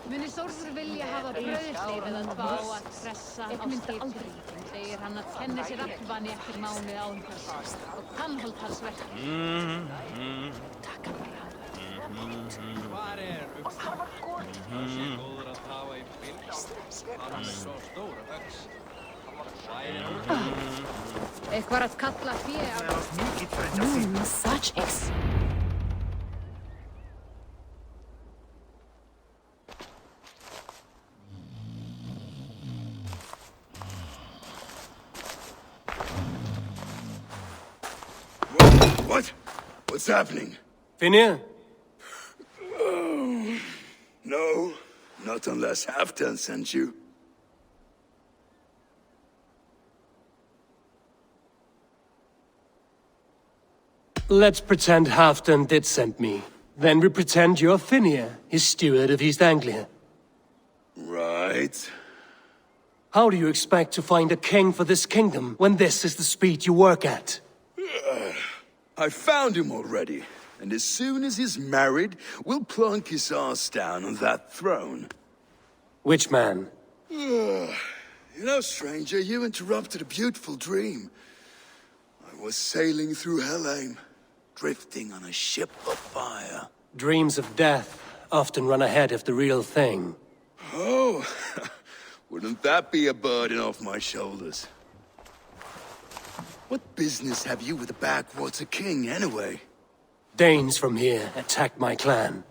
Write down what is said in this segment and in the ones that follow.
Muni Þórður vilja hafa brauðsleif eða tvá að pressa á skipin, segir hann að kenni sér aflvani eftir mánuð án þess og tannholdsverk. Takk hann bara. Hvar uppstæðan? Það sé góður að hafa í fylgst. Hann svo stór öx. Eitthvað að kalla fé á... Such What? What's happening? Finnir? No, not unless Halfdan sent you. Let's pretend Halfdan did send me. Then we pretend you're Finnir, his steward of East Anglia. Right. How do you expect to find a king for this kingdom when this is the speed you work at? I found him already, and as soon as he's married, we'll plunk his ass down on that throne. Which man? You know, stranger, you interrupted a beautiful dream. I was sailing through Helheim, drifting on a ship of fire. Dreams of death often run ahead of the real thing. Oh, wouldn't that be a burden off my shoulders? What business have you with the backwater king, anyway? Danes from here attacked my clan.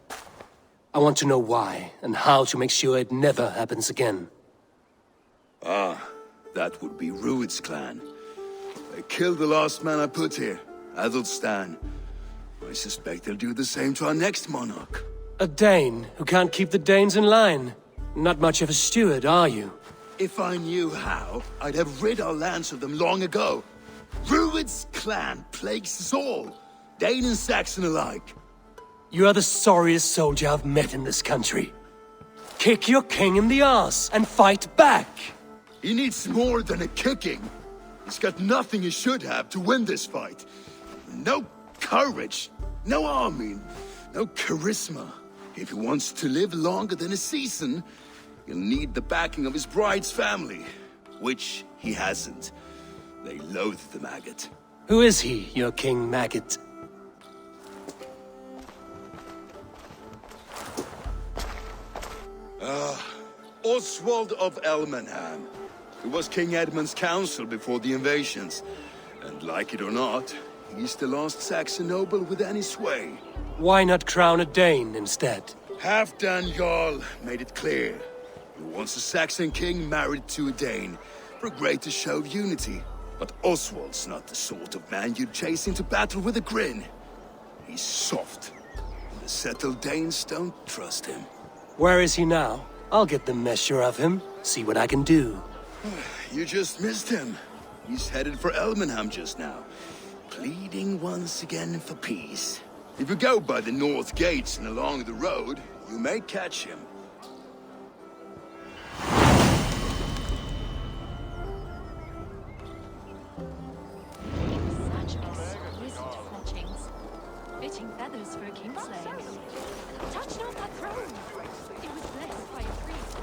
I want to know why, and how to make sure it never happens again. Ah, that would be Rued's clan. They killed the last man I put here, Athelstan. I suspect they'll do the same to our next monarch. A Dane who can't keep the Danes in line. Not much of a steward, are you? If I knew how, I'd have rid our lands of them long ago. Rued's clan plagues us all, Dane and Saxon alike. You are the sorriest soldier I've met in this country. Kick your king in the arse and fight back! He needs more than a kicking. He's got nothing he should have to win this fight. No courage, no army, no charisma. If he wants to live longer than a season, he'll need the backing of his bride's family, which he hasn't. They loathe the maggot. Who is he, your King Maggot? Oswald of Elmenham. He was King Edmund's counsel before the invasions. And like it or not, he's the last Saxon noble with any sway. Why not crown a Dane instead? Halfdan Jarl made it clear. He wants a Saxon king married to a Dane, for a greater show of unity. But Oswald's not the sort of man you'd chase into battle with a grin. He's soft, and the settled Danes don't trust him. Where is he now? I'll get the measure of him, see what I can do. You just missed him. He's headed for Elmenham just now, pleading once again for peace. If you go by the north gates and along the road, you may catch him. Such exquisite fletchings. Fitting feathers for a kingslayer. Touch not that throne. It was blessed by a priest.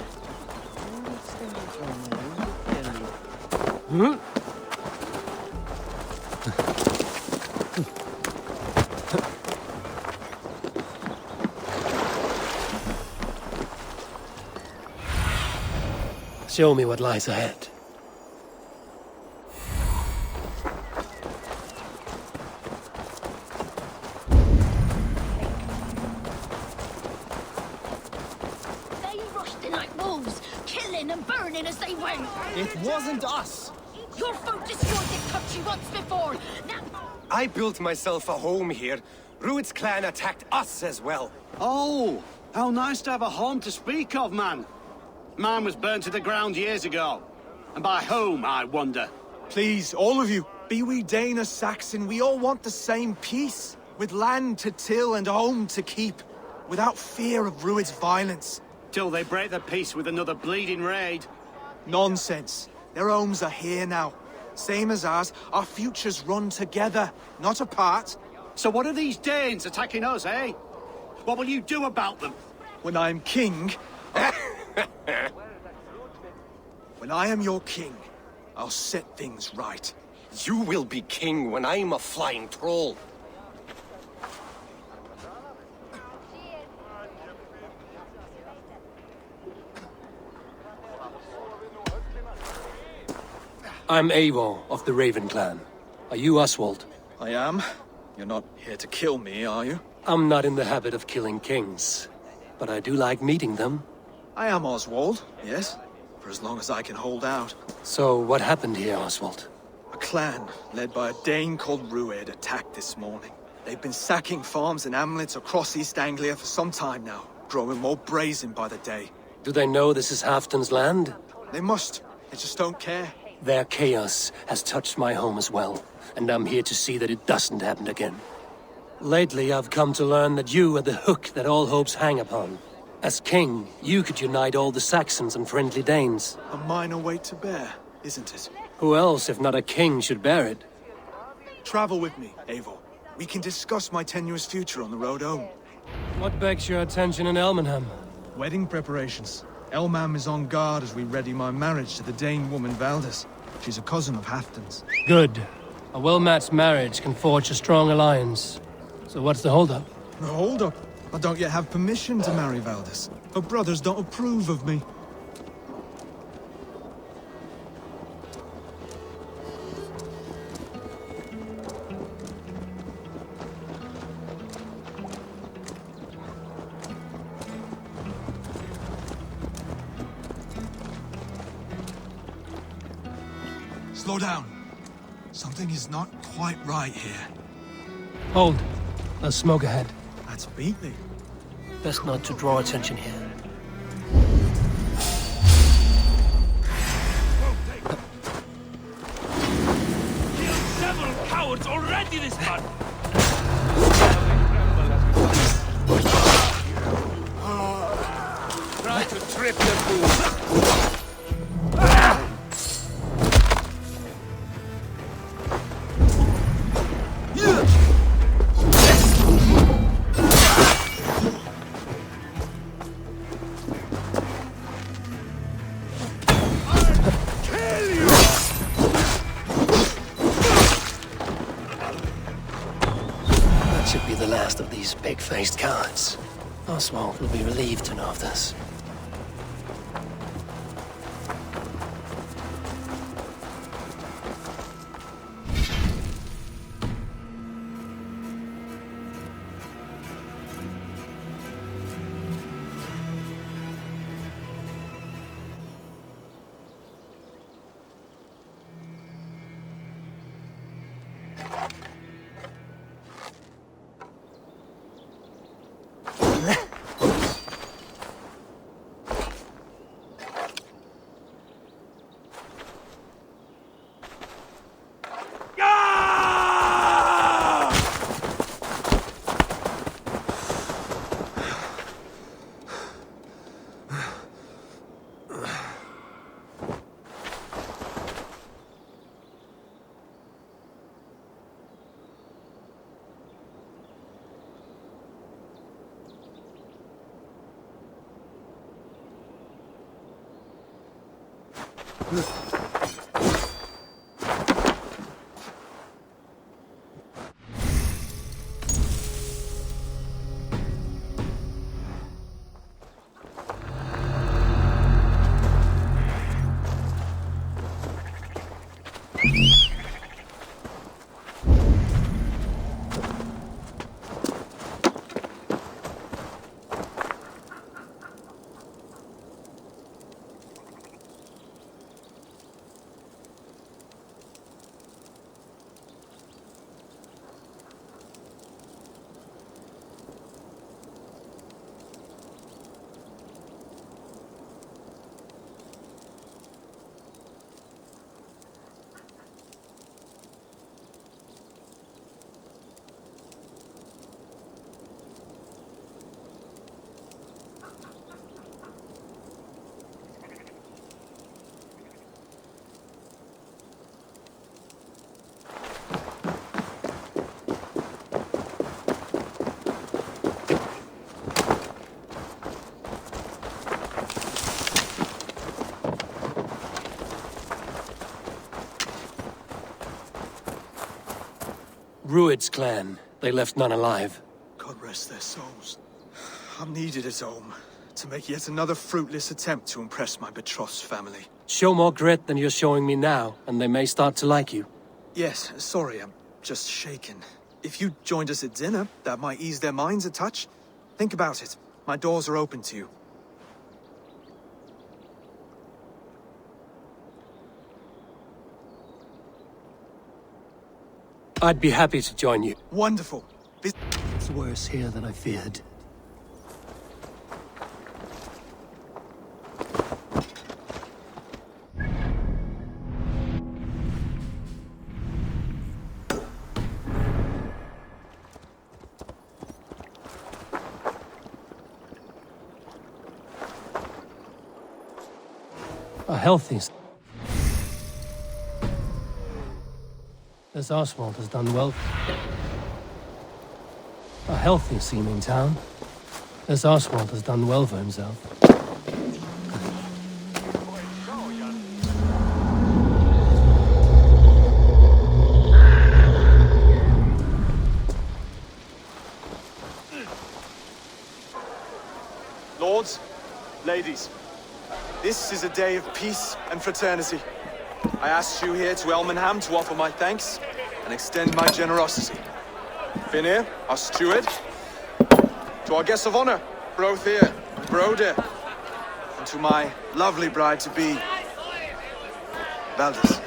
Show me what lies ahead. They rushed in like wolves, killing and burning as they went. It wasn't us. Your folk destroyed this country once before. Now... I built myself a home here. Rued's clan attacked us as well. Oh, how nice to have a home to speak of, man. Mine was burnt to the ground years ago. And by whom, I wonder? Please, all of you, be we Dane or Saxon, we all want the same peace. With land to till and home to keep. Without fear of Rued's violence. Till they break the peace with another bleeding raid. Nonsense. Their homes are here now. Same as ours, our futures run together, not apart. So what are these Danes attacking us, eh? What will you do about them? When I am king... When I am your king, I'll set things right. You will be king when I'm a flying troll. I'm Eivor of the Raven clan. Are you Oswald? I am. You're not here to kill me, are you? I'm not in the habit of killing kings, but I do like meeting them. I am Oswald, yes. For as long as I can hold out. So, what happened here, Oswald? A clan, led by a Dane called Rued, attacked this morning. They've been sacking farms and hamlets across East Anglia for some time now, growing more brazen by the day. Do they know this is Halfdan's land? They must. They just don't care. Their chaos has touched my home as well, and I'm here to see that it doesn't happen again. Lately, I've come to learn that you are the hook that all hopes hang upon. As king, you could unite all the Saxons and friendly Danes. A minor weight to bear, isn't it? Who else, if not a king, should bear it? Travel with me, Eivor. We can discuss my tenuous future on the road home. What begs your attention in Elmenham? Wedding preparations. Elmam is on guard as we ready my marriage to the Dane woman Valdis. She's a cousin of Halfdan's. Good. A well-matched marriage can forge a strong alliance. So what's the holdup? No, hold up. I don't yet have permission to marry Valdis. Her brothers don't approve of me. Slow down. Something is not quite right here. Hold. There's smoke ahead. That's Beatley. Best not to draw attention here. Killed several cowards already this month! Try to trip the fool. Should be the last of these big-faced cowards. Oswald will be relieved to know of this. Rued's clan. They left none alive. God rest their souls. I'm needed at home to make yet another fruitless attempt to impress my betrothed family. Show more grit than you're showing me now, and they may start to like you. Yes, sorry, I'm just shaken. If you joined us at dinner, that might ease their minds a touch. Think about it. My doors are open to you. I'd be happy to join you. Wonderful. It's worse here than I feared. A healthy... This Oswald has done well. A healthy-seeming town. This Oswald has done well for himself. Lords, ladies, this is a day of peace and fraternity. I asked you here to Elmenham to offer my thanks and extend my generosity. Finir, our steward, to our guests of honor, Brothir and Broder, and to my lovely bride-to-be, Valdis.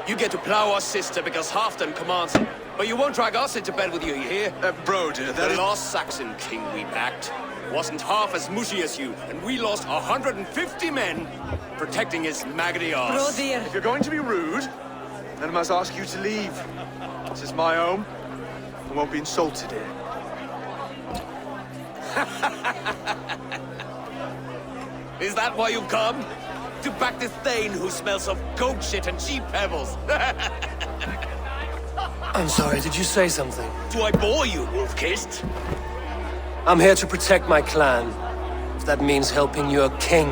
You get to plow our sister because Halfdan commands it. But you won't drag us into bed with you, you hear? Broder, that The is... lost Saxon king we backed wasn't half as mushy as you, and we lost 150 men protecting his maggoty arse. If you're going to be rude, then I must ask you to leave. This is my home. I won't be insulted here. Is that why you've come? To back this Thane who smells of goat shit and cheap pebbles? I'm sorry, did you say something? Do I bore you, wolf-kissed? I'm here to protect my clan. If that means helping your king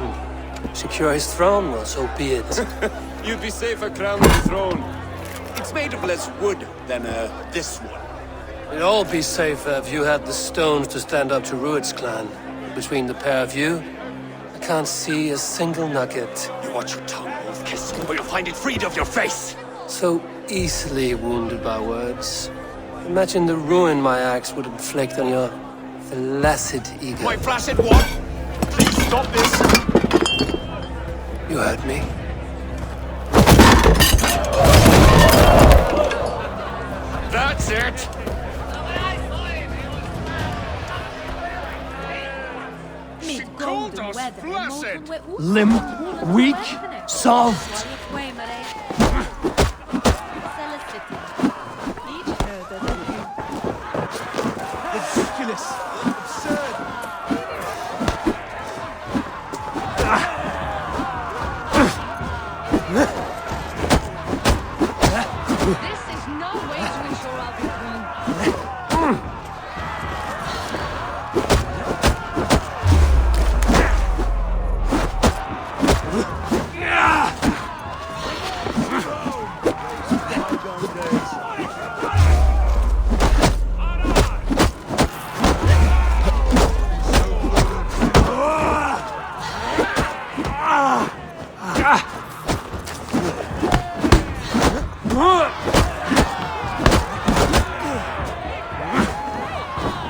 secure his throne, well, so be it. You'd be safer crowned the throne. It's made of less wood than, this one. We'd all be safer if you had the stones to stand up to Rued's clan. Between the pair of you, I can't see a single nugget. You watch your tongue, wolf-kissed, or you'll find it freed of your face! So easily wounded by words. Imagine the ruin my axe would inflict on your flaccid ego. My flaccid what? Please stop this! You heard me. That's it! Limp, weak, soft. Ridiculous! Absurd! This is no way to ensure I'll be queen.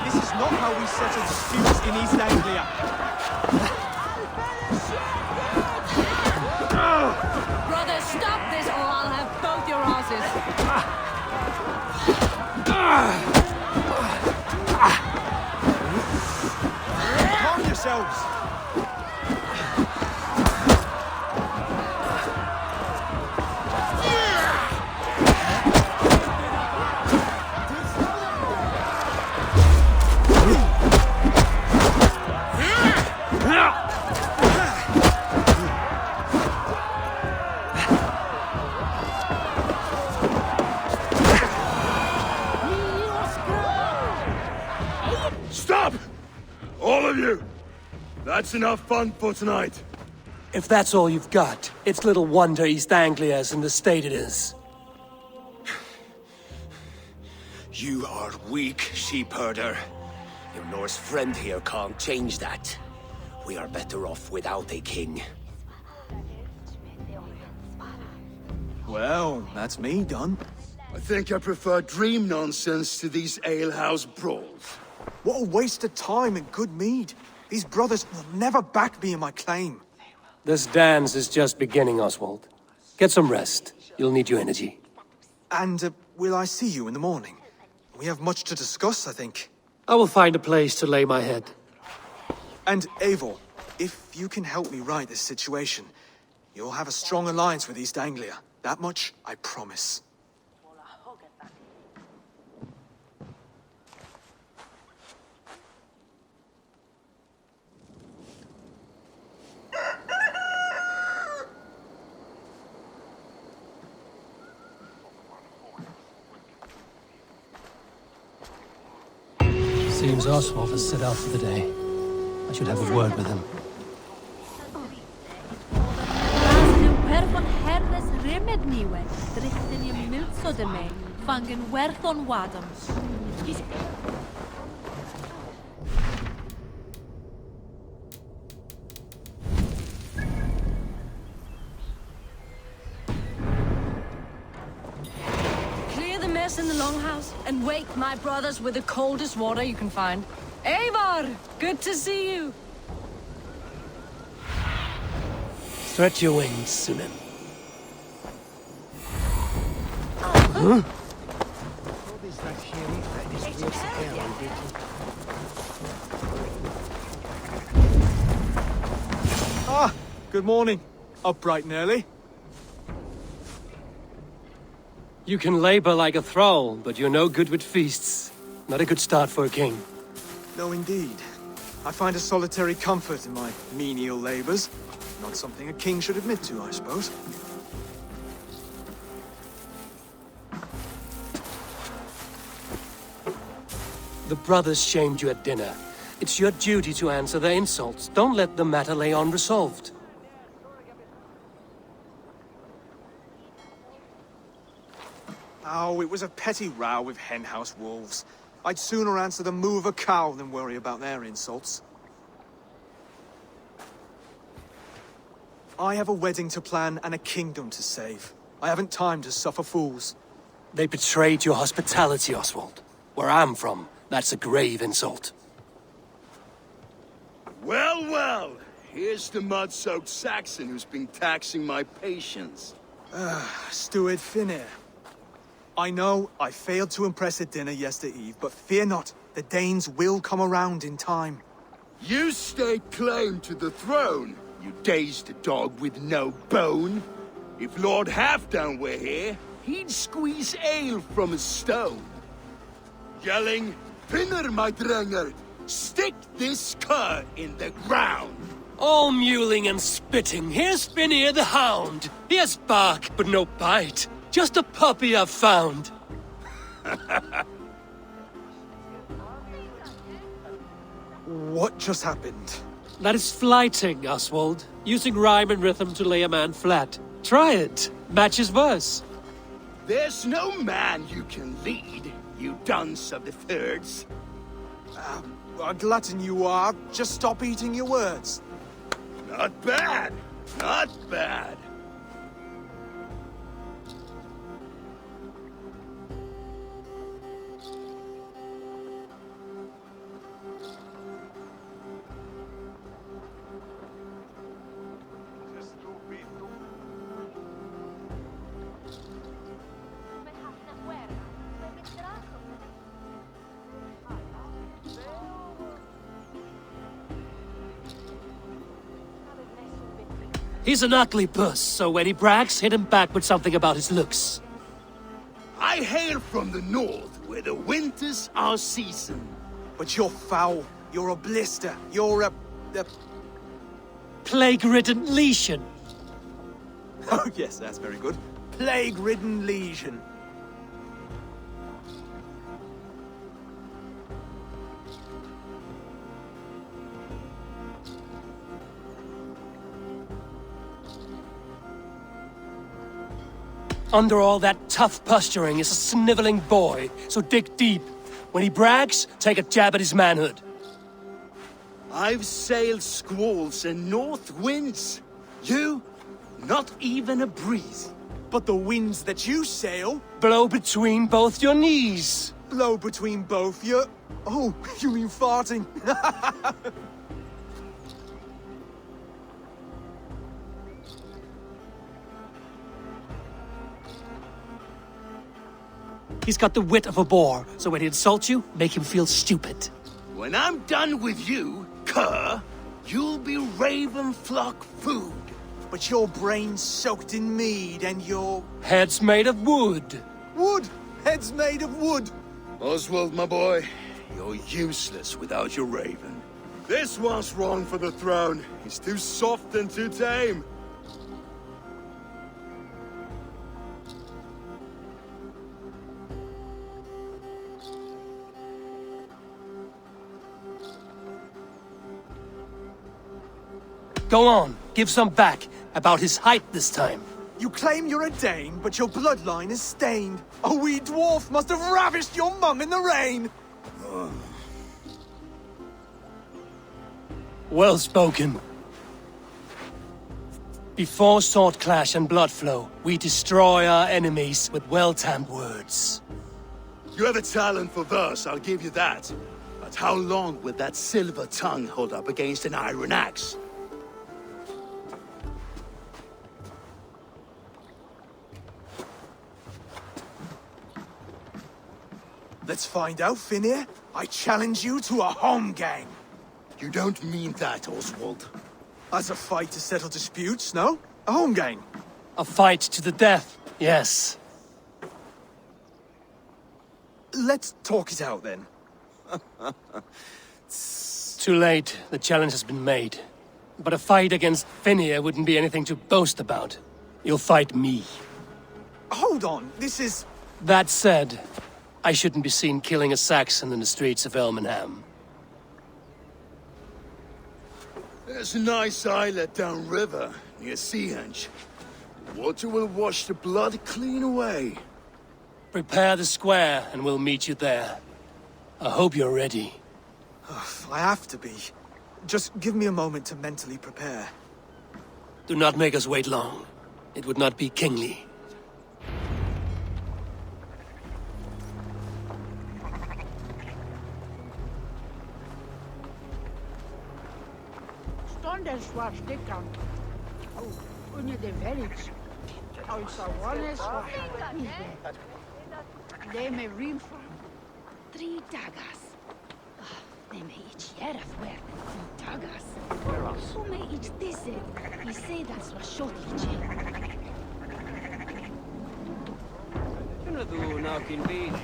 This is not how we settle disputes in East Anglia. Brother, stop this or I'll have both your asses. Calm yourselves! Stop! All of you! That's enough fun for tonight. If that's all you've got, it's little wonder East Anglia's in the state it is. You are weak, sheep herder. Your Norse friend here can't change that. We are better off without a king. Well, that's me done. I think I prefer dream nonsense to these alehouse brawls. What a waste of time and good mead. These brothers will never back me in my claim. This dance is just beginning, Oswald. Get some rest. You'll need your energy. And will I see you in the morning? We have much to discuss, I think. I will find a place to lay my head. And Eivor, if you can help me right this situation, you'll have a strong alliance with East Anglia. That much, I promise. Seems Oswald has set out for the day. I should have a word with him. Clear the mess in the longhouse and wake my brothers with the coldest water you can find. Eivor, good to see you. Stretch your wings, Sunan. Huh? Ah, good morning. Up bright and early. You can labor like a thrall, but you're no good with feasts. Not a good start for a king. No, indeed. I find a solitary comfort in my menial labors. Not something a king should admit to, I suppose. The brothers shamed you at dinner. It's your duty to answer their insults. Don't let the matter lay unresolved. Oh, it was a petty row with henhouse wolves. I'd sooner answer the moo of a cow than worry about their insults. I have a wedding to plan and a kingdom to save. I haven't time to suffer fools. They betrayed your hospitality, Oswald. Where I'm from, that's a grave insult. Well, well. Here's the mud-soaked Saxon who's been taxing my patience. Steward Finir. I know I failed to impress at dinner yesterday eve, but fear not, the Danes will come around in time. You stake claim to the throne, you dazed dog with no bone. If Lord Halfdan were here, he'd squeeze ale from a stone. Yelling, Finner, my drenger, stick this cur in the ground. All mewling and spitting, here's Finir the hound. He has bark, but no bite. Just a puppy I've found. What just happened? That is flighting, Oswald. Using rhyme and rhythm to lay a man flat. Try it. Match his verse. There's no man you can lead, you dunce of the thirds. A glutton you are. Just stop eating your words. Not bad. Not bad. He's an ugly puss, so when he brags, hit him back with something about his looks. I hail from the north, where the winters are season. But you're foul. You're a blister. You're a... Plague-ridden lesion. Oh, yes, that's very good. Plague-ridden lesion. Under all that tough posturing is a sniveling boy, so dig deep. When he brags, take a jab at his manhood. I've sailed squalls and north winds. You? Not even a breeze. But the winds that you sail Blow between both your knees. blow between both your... Oh, you mean farting? He's got the wit of a boar, so when he insults you, make him feel stupid. When I'm done with you, cur, you'll be raven flock food. But your brain's soaked in mead and your... Head's made of wood. Wood! Head's made of wood! Oswald, my boy, you're useless without your raven. This one's wrong for the throne. He's too soft and too tame. Go on, give some back. About his height this time. You claim you're a Dane, but your bloodline is stained. A wee dwarf must have ravished your mum in the rain! Well spoken. Before sword clash and blood flow, we destroy our enemies with well-timed words. You have a talent for verse, I'll give you that. But how long will that silver tongue hold up against an iron axe? Let's find out, Finir. I challenge you to a home gang. You don't mean that, Oswald. As a fight to settle disputes, no? A home gang. A fight to the death, yes. Let's talk it out then. Too late, the challenge has been made. But a fight against Finir wouldn't be anything to boast about. You'll fight me. Hold on, this is... That said, I shouldn't be seen killing a Saxon in the streets of Elmenham. There's a nice islet downriver, near Seahenge. The water will wash the blood clean away. Prepare the square, and we'll meet you there. I hope you're ready. I have to be. Just give me a moment to mentally prepare. Do not make us wait long. It would not be kingly. Ståndelsvar stickan. Under the village. Also one is for they may ream from 3 daggers. They may each year of where 3 daggers. Who may each this it? He say that's what short each. Du nakin viisi.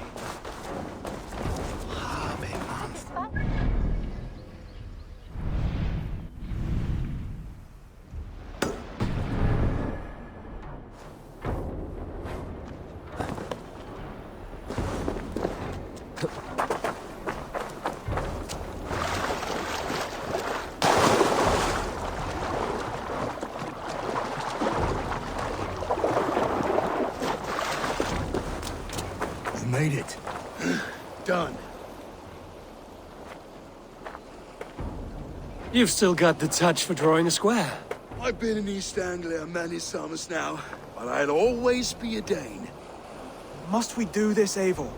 Made it. Done. You've still got the touch for drawing a square. I've been in East Anglia many summers now, but I'll always be a Dane. Must we do this, Eivor?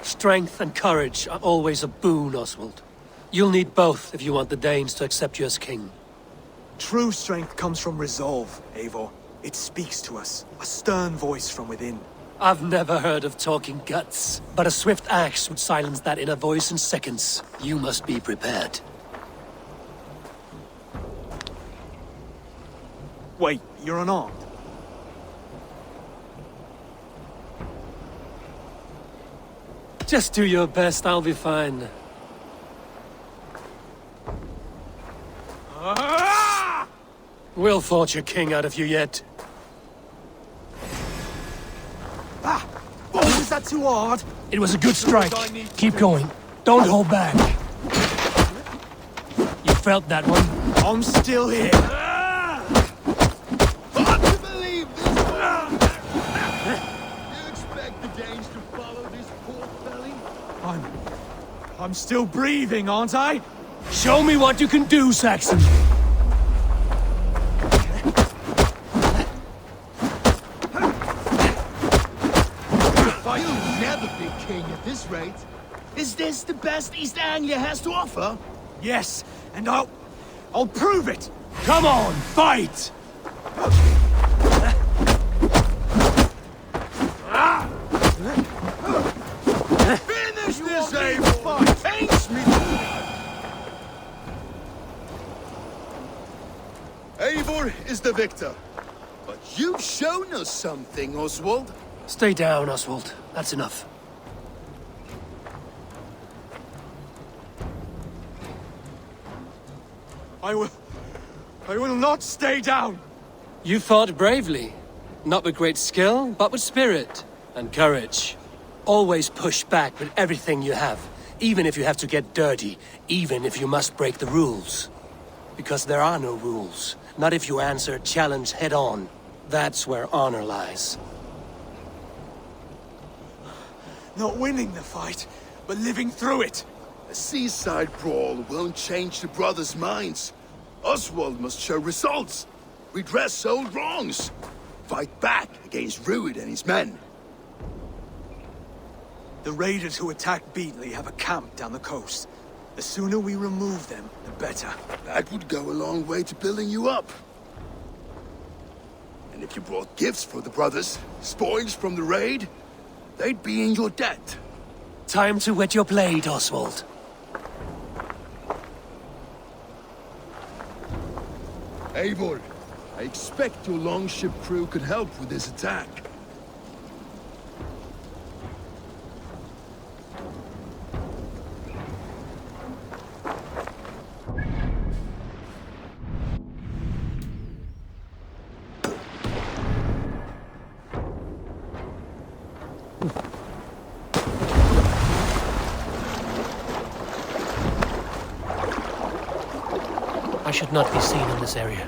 Strength and courage are always a boon, Oswald. You'll need both if you want the Danes to accept you as king. True strength comes from resolve, Eivor. It speaks to us, a stern voice from within. I've never heard of talking guts, but a swift axe would silence that inner voice in seconds. You must be prepared. Wait, you're unarmed? Just do your best, I'll be fine. We'll forge a king out of you yet. Ah! Oh, was that too hard? It was a good strike. Keep going. Don't hold back. You felt that one? I'm still here. Hard to believe this change to follow this pork belly? I'm still breathing, aren't I? Show me what you can do, Saxon! You'll never be king at this rate. Is this the best East Anglia has to offer? Yes, and I'll prove it! Come on, fight! Finish this, Eivor! Taints me! Eivor is the victor. But you've shown us something, Oswald. Stay down, Oswald. That's enough. I will not stay down! You fought bravely. Not with great skill, but with spirit and courage. Always push back with everything you have, even if you have to get dirty, even if you must break the rules. Because there are no rules. Not if you answer a challenge head on. That's where honor lies. Not winning the fight, but living through it. A seaside brawl won't change the brothers' minds. Oswald must show results. Redress old wrongs. Fight back against Rued and his men. The raiders who attacked Beatley have a camp down the coast. The sooner we remove them, the better. That would go a long way to building you up. And if you brought gifts for the brothers, spoils from the raid, they'd be in your debt. Time to wet your blade, Oswald. Eivor, I expect your longship crew could help with this attack. I should not be seen in this area.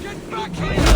Get back here!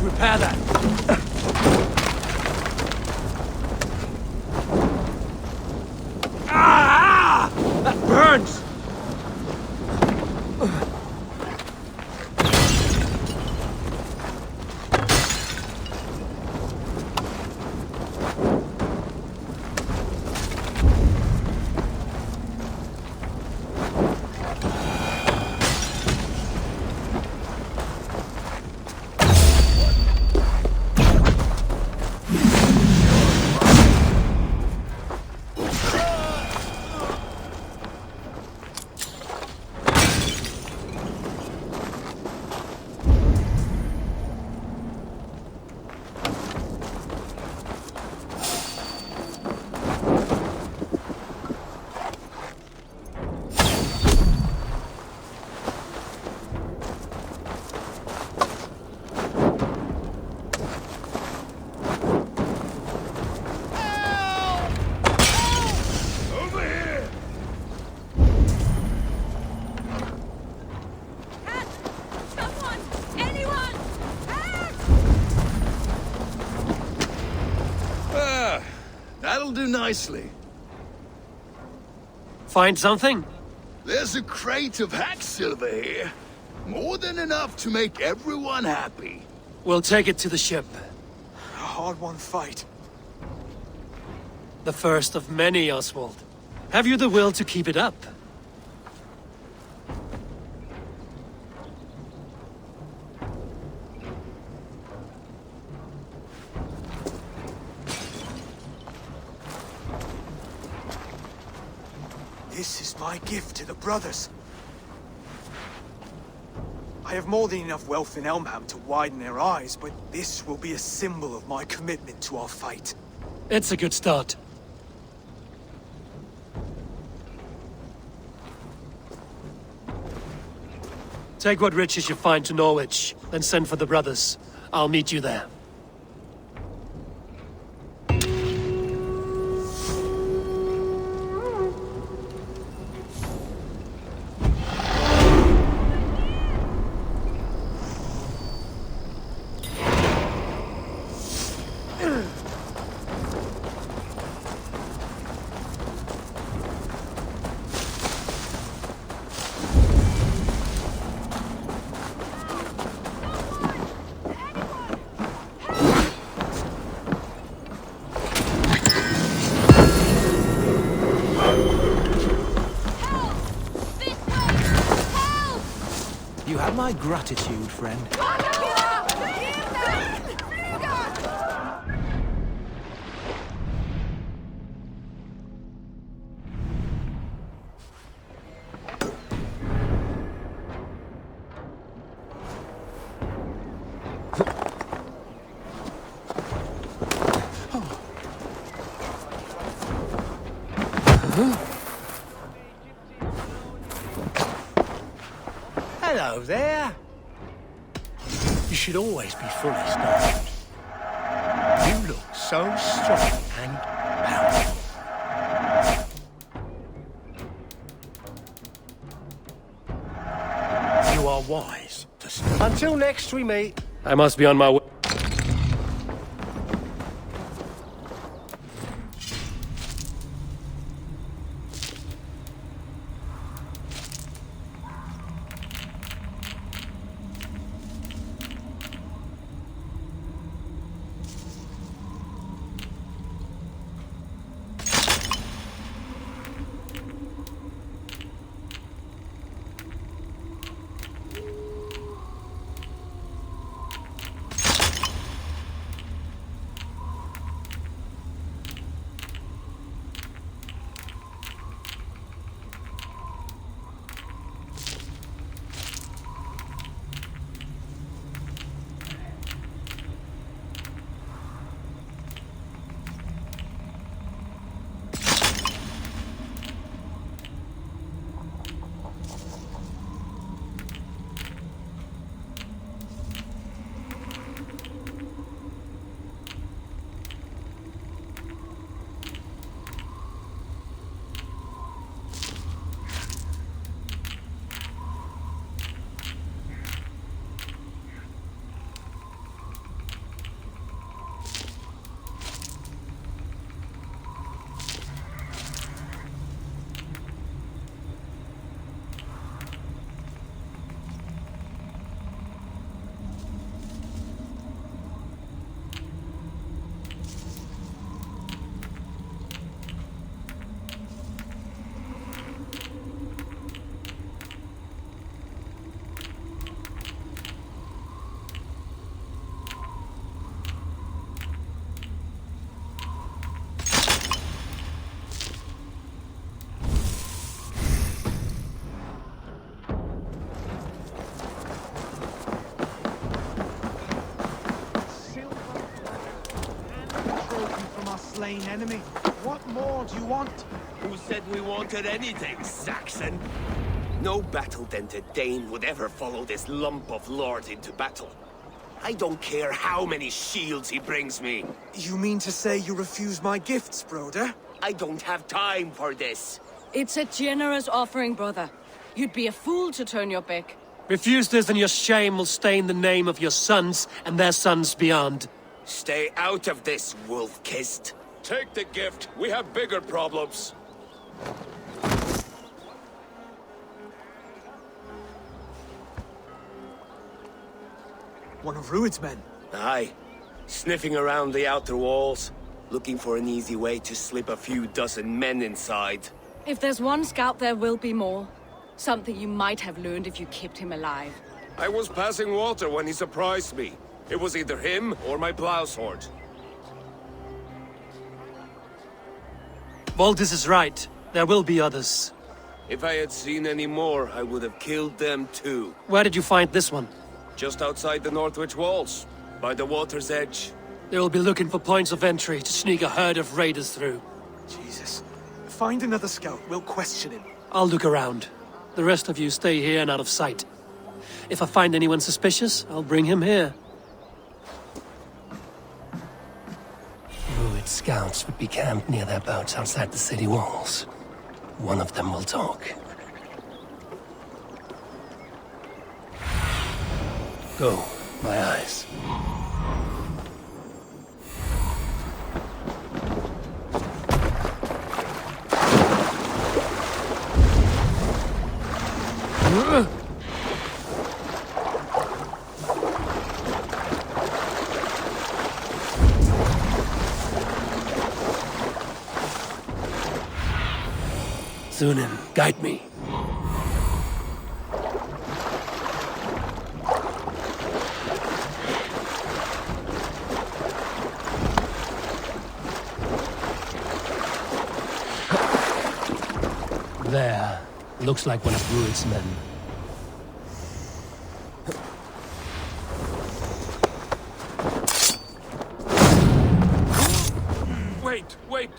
Repair that. That burns! nicely. Find something? There's a crate of hack silver here. More than enough to make everyone happy. We'll take it to the ship. A hard-won fight. The first of many, Oswald. Have you the will to keep it up? This is my gift to the brothers. I have more than enough wealth in Elmham to widen their eyes, but this will be a symbol of my commitment to our fight. It's a good start. Take what riches you find to Norwich, then send for the brothers. I'll meet you there. You have my gratitude, friend. Hello there. You should always be fully stocked. You look so strong and powerful. You are wise to stop. Until next we meet. I must be on my way. Slain enemy. What more do you want? Who said we wanted anything, Saxon? No battle-dented Dane would ever follow this lump of lord into battle. I don't care how many shields he brings me. You mean to say you refuse my gifts, Broder? I don't have time for this. It's a generous offering, brother. You'd be a fool to turn your back. Refuse this and your shame will stain the name of your sons and their sons beyond. Stay out of this, wolf-kissed. Take the gift. We have bigger problems. One of Rued's men. Aye. Sniffing around the outer walls. Looking for an easy way to slip a few dozen men inside. If there's one scout, there will be more. Something you might have learned if you kept him alive. I was passing water when he surprised me. It was either him or my plow sword. Valdis is right. There will be others. If I had seen any more, I would have killed them too. Where did you find this one? Just outside the Northwich walls, by the water's edge. They will be looking for points of entry to sneak a herd of raiders through. Jesus. Find another scout, we'll question him. I'll look around. The rest of you stay here and out of sight. If I find anyone suspicious, I'll bring him here. Rued scouts would be camped near their boats outside the city walls. One of them will talk. Go, my eyes. Zunin, guide me. There. Looks like one of Rued's men. Wait.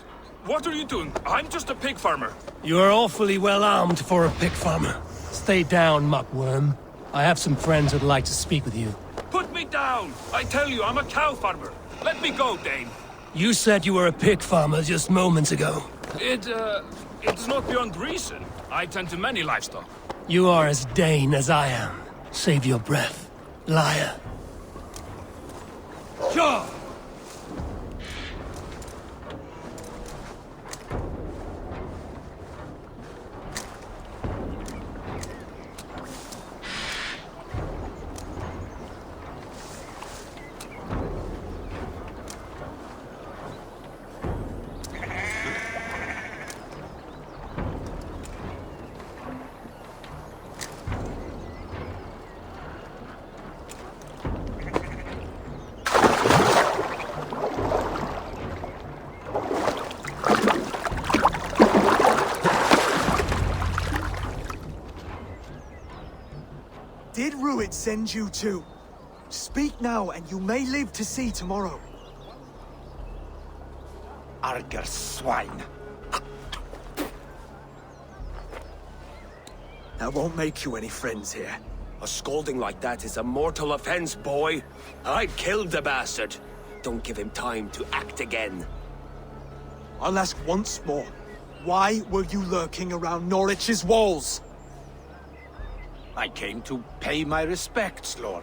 What are you doing? I'm just a pig farmer. You're awfully well armed for a pig farmer. Stay down, muckworm. I have some friends who'd like to speak with you. Put me down! I tell you, I'm a cow farmer. Let me go, Dane. You said you were a pig farmer just moments ago. It's not beyond reason. I tend to many livestock. You are as Dane as I am. Save your breath, liar. Sure! Did Rued send you too? Speak now, and you may live to see tomorrow. Arger swine. That won't make you any friends here. A scolding like that is a mortal offense, boy. I'd killed the bastard. Don't give him time to act again. I'll ask once more. Why were you lurking around Norwich's walls? I came to pay my respects, Lord.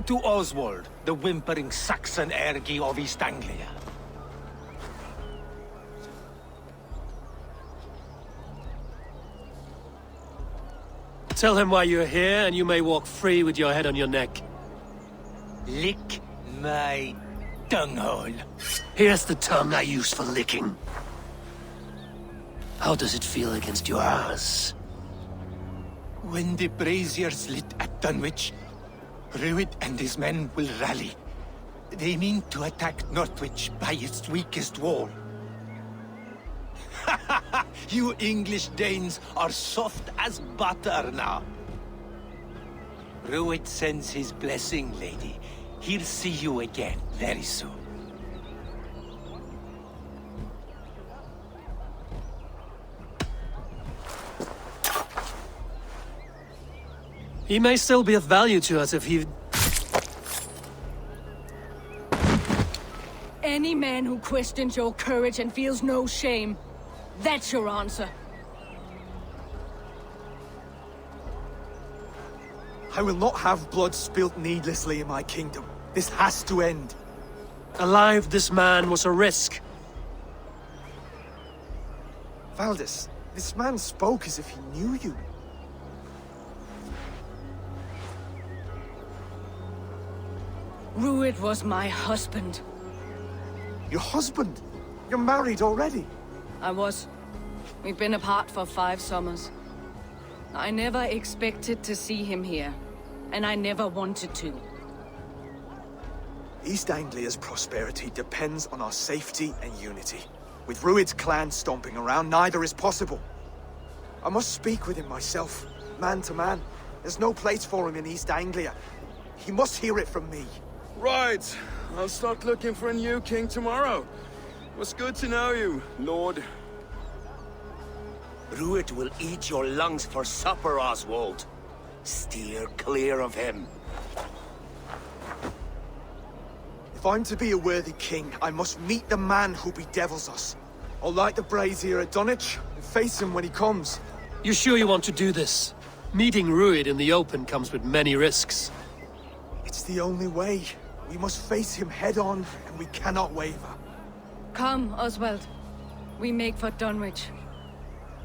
To Oswald, the whimpering Saxon ergi of East Anglia. Tell him why you're here, and you may walk free with your head on your neck. Lick my dunghole. Here's the tongue I use for licking. How does it feel against your ass? When the braziers lit at Dunwich, Rued and his men will rally. They mean to attack Northwich by its weakest wall. You English Danes are soft as butter now. Rued sends his blessing, lady. He'll see you again very soon. He may still be of value to us if he... Any man who questions your courage and feels no shame, that's your answer. I will not have blood spilt needlessly in my kingdom. This has to end. Alive, this man was a risk. Valdis, this man spoke as if he knew you. Rued was my husband. Your husband? You're married already? I was. We've been apart for 5 summers. I never expected to see him here, and I never wanted to. East Anglia's prosperity depends on our safety and unity. With Rued's clan stomping around, neither is possible. I must speak with him myself, man to man. There's no place for him in East Anglia. He must hear it from me. Right. I'll start looking for a new king tomorrow. It was good to know you, Lord. Rued will eat your lungs for supper, Oswald. Steer clear of him. If I'm to be a worthy king, I must meet the man who bedevils us. I'll light the brazier at Dunwich and face him when he comes. You sure you want to do this? Meeting Rued in the open comes with many risks. It's the only way. We must face him head-on, and we cannot waver. Come, Oswald. We make for Dunwich.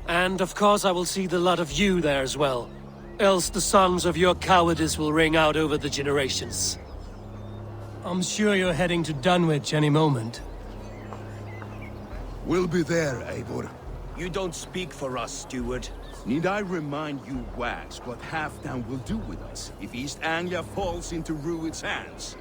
And of course I will see the lot of you there as well. Else the songs of your cowardice will ring out over the generations. I'm sure you're heading to Dunwich any moment. We'll be there, Eivor. You don't speak for us, steward. Need I remind you, Wags, what Halfdan will do with us if East Anglia falls into Rued's hands?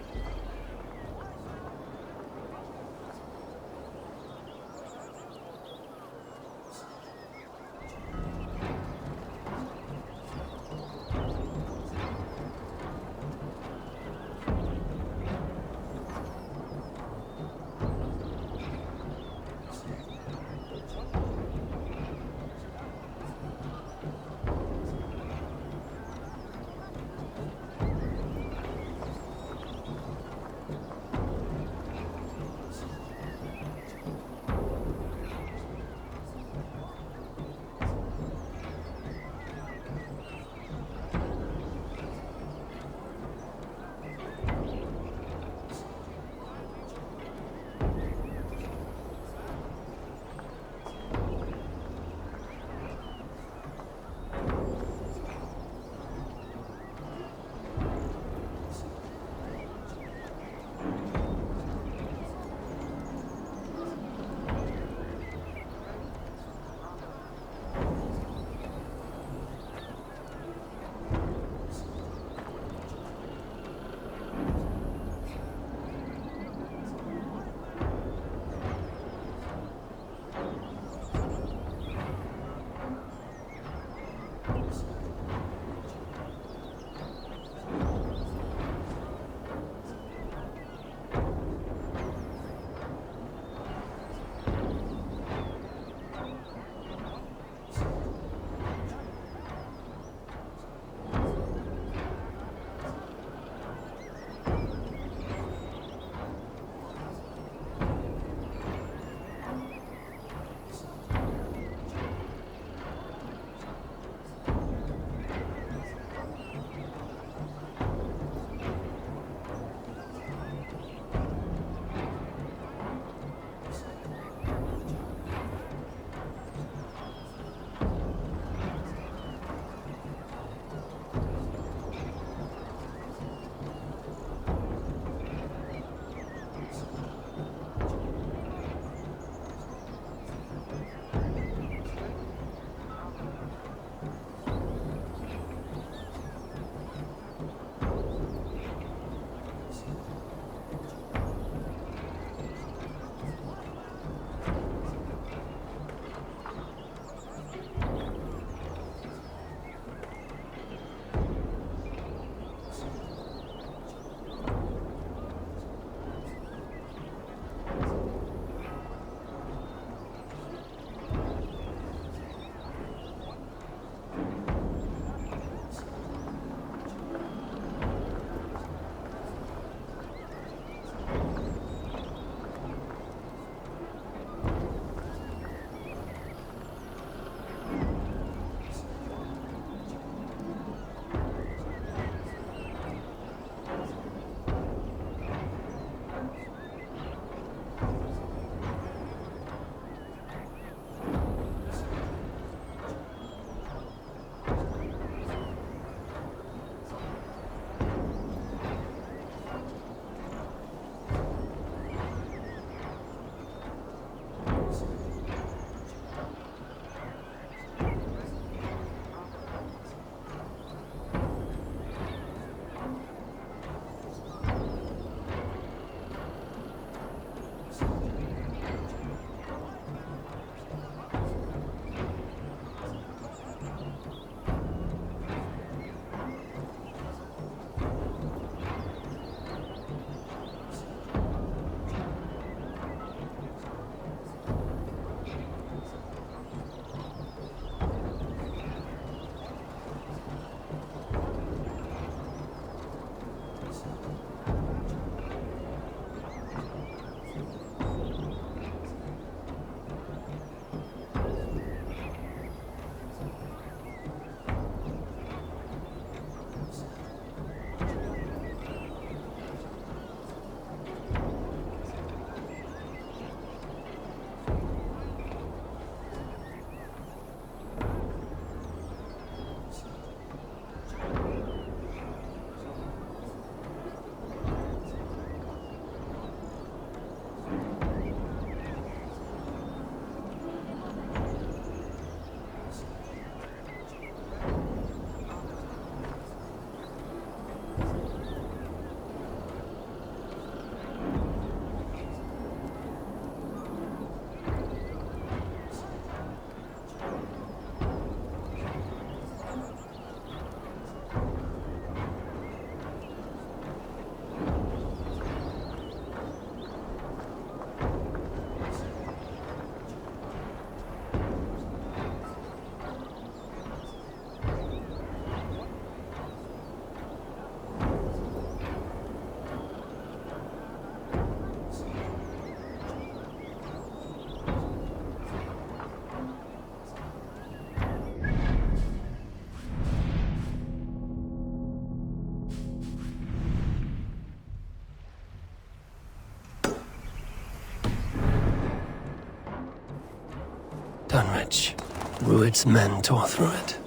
Dunwich. Rued's men tore through it.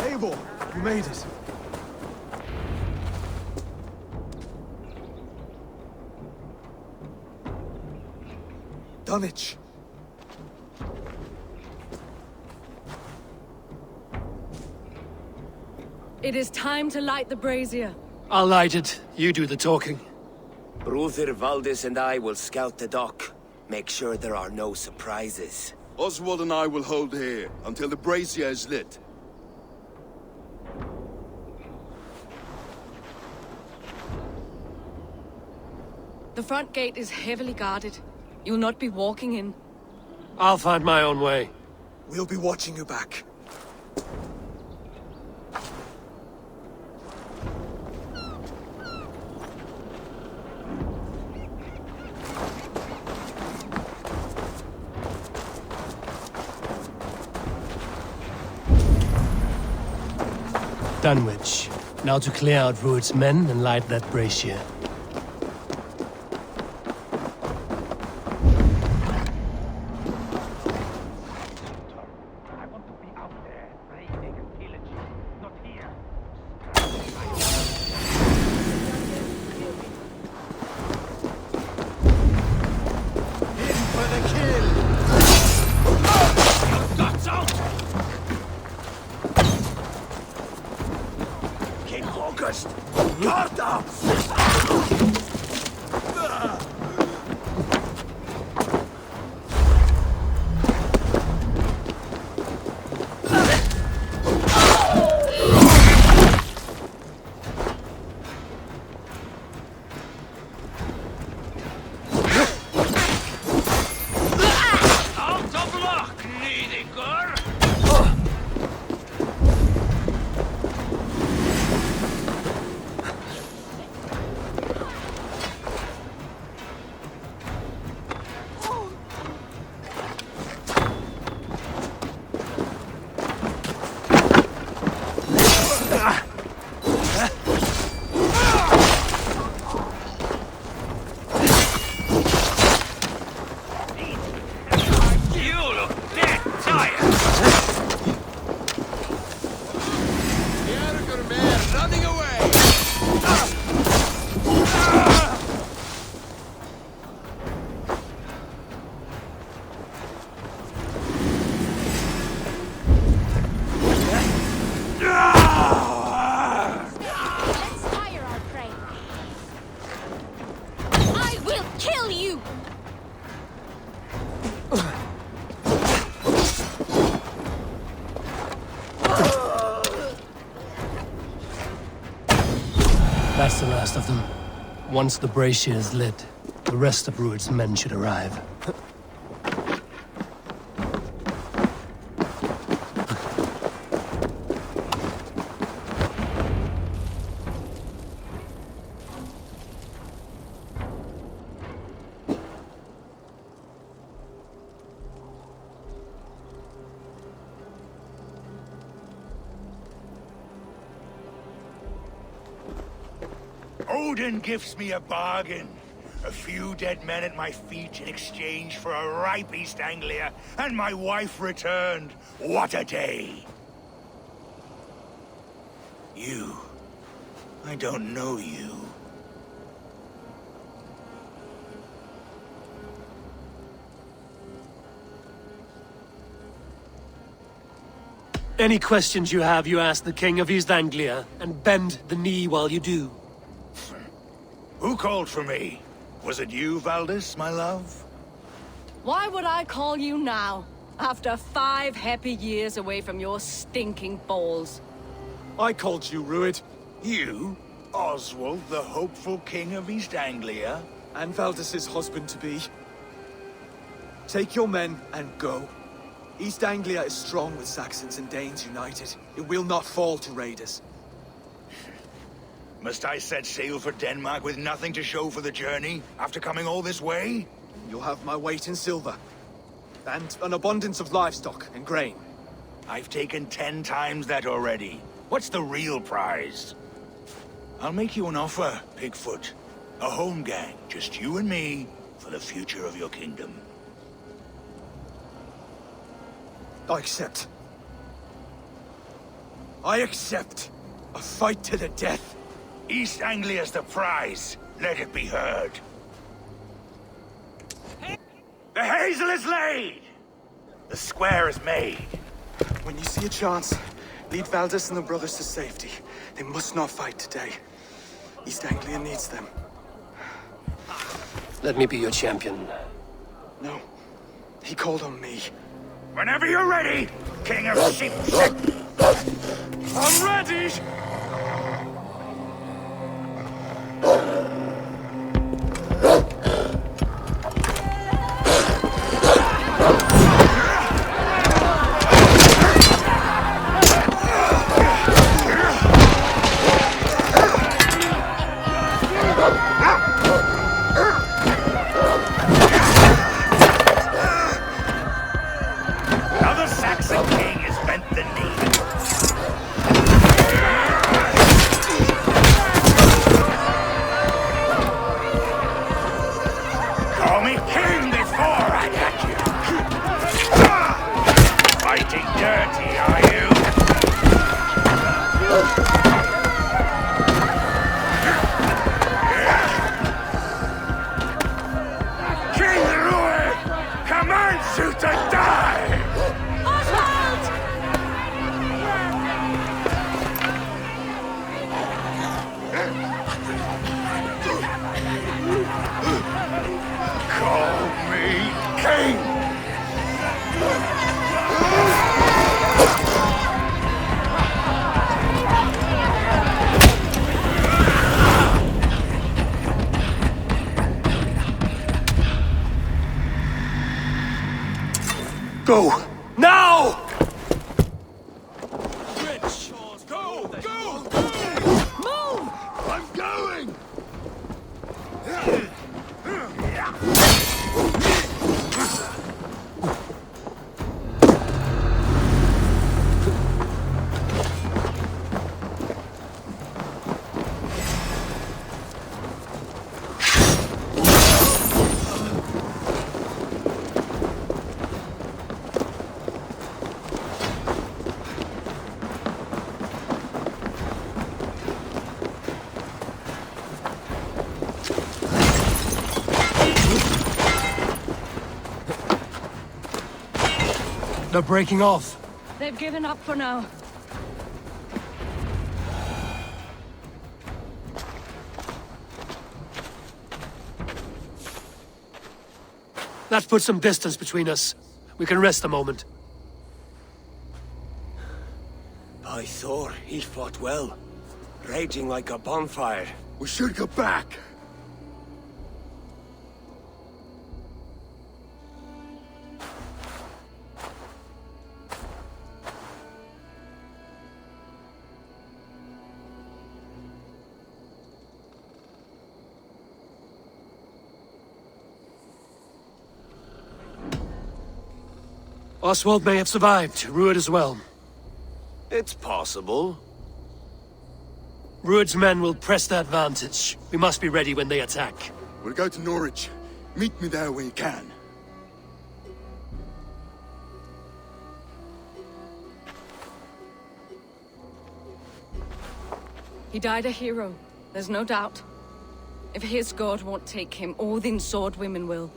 Abel, you made it. Dunwich. It is time to light the brazier. I'll light it. You do the talking. Brother Valdis and I will scout the dock. Make sure there are no surprises. Oswald and I will hold here until the brazier is lit. The front gate is heavily guarded. You'll not be walking in. I'll find my own way. We'll be watching you back. Dunwich. Now to clear out Rued's men and light that brazier. That's the last of them. Once the brazier is lit, the rest of Rued's men should arrive. Odin gives me a bargain. A few dead men at my feet in exchange for a ripe East Anglia, and my wife returned. What a day! You. I don't know you. Any questions you have, you ask the King of East Anglia, and bend the knee while you do. Who called for me? Was it you, Valdis, my love? Why would I call you now, after 5 happy years away from your stinking balls? I called you, Rued. You? Oswald, the hopeful King of East Anglia? And Valdis's husband-to-be. Take your men and go. East Anglia is strong with Saxons and Danes united. It will not fall to raiders. Must I set sail for Denmark with nothing to show for the journey, after coming all this way? You'll have my weight in silver. And an abundance of livestock and grain. I've taken 10 times that already. What's the real prize? I'll make you an offer, Pigfoot. A home gang, just you and me, for the future of your kingdom. I accept. I accept. A fight to the death. East Anglia's the prize. Let it be heard. The hazel is laid! The square is made. When you see a chance, lead Valdis and the brothers to safety. They must not fight today. East Anglia needs them. Let me be your champion. No. He called on me. Whenever you're ready, King of Sheep. I'm ready! Now the Saxon king has bent the knee. Call me king before I got you. Fighting dirty, are you? King Louis commands you to die! Call me king! Go! Now! Go! Go! I'm going! They're breaking off. They've given up for now. That puts some distance between us. We can rest a moment. By Thor, he fought well. Raging like a bonfire. We should go back. Oswald may have survived. Rued as well. It's possible. Rued's men will press the advantage. We must be ready when they attack. We'll go to Norwich. Meet me there when you can. He died a hero, there's no doubt. If his god won't take him, Odin's sword women will.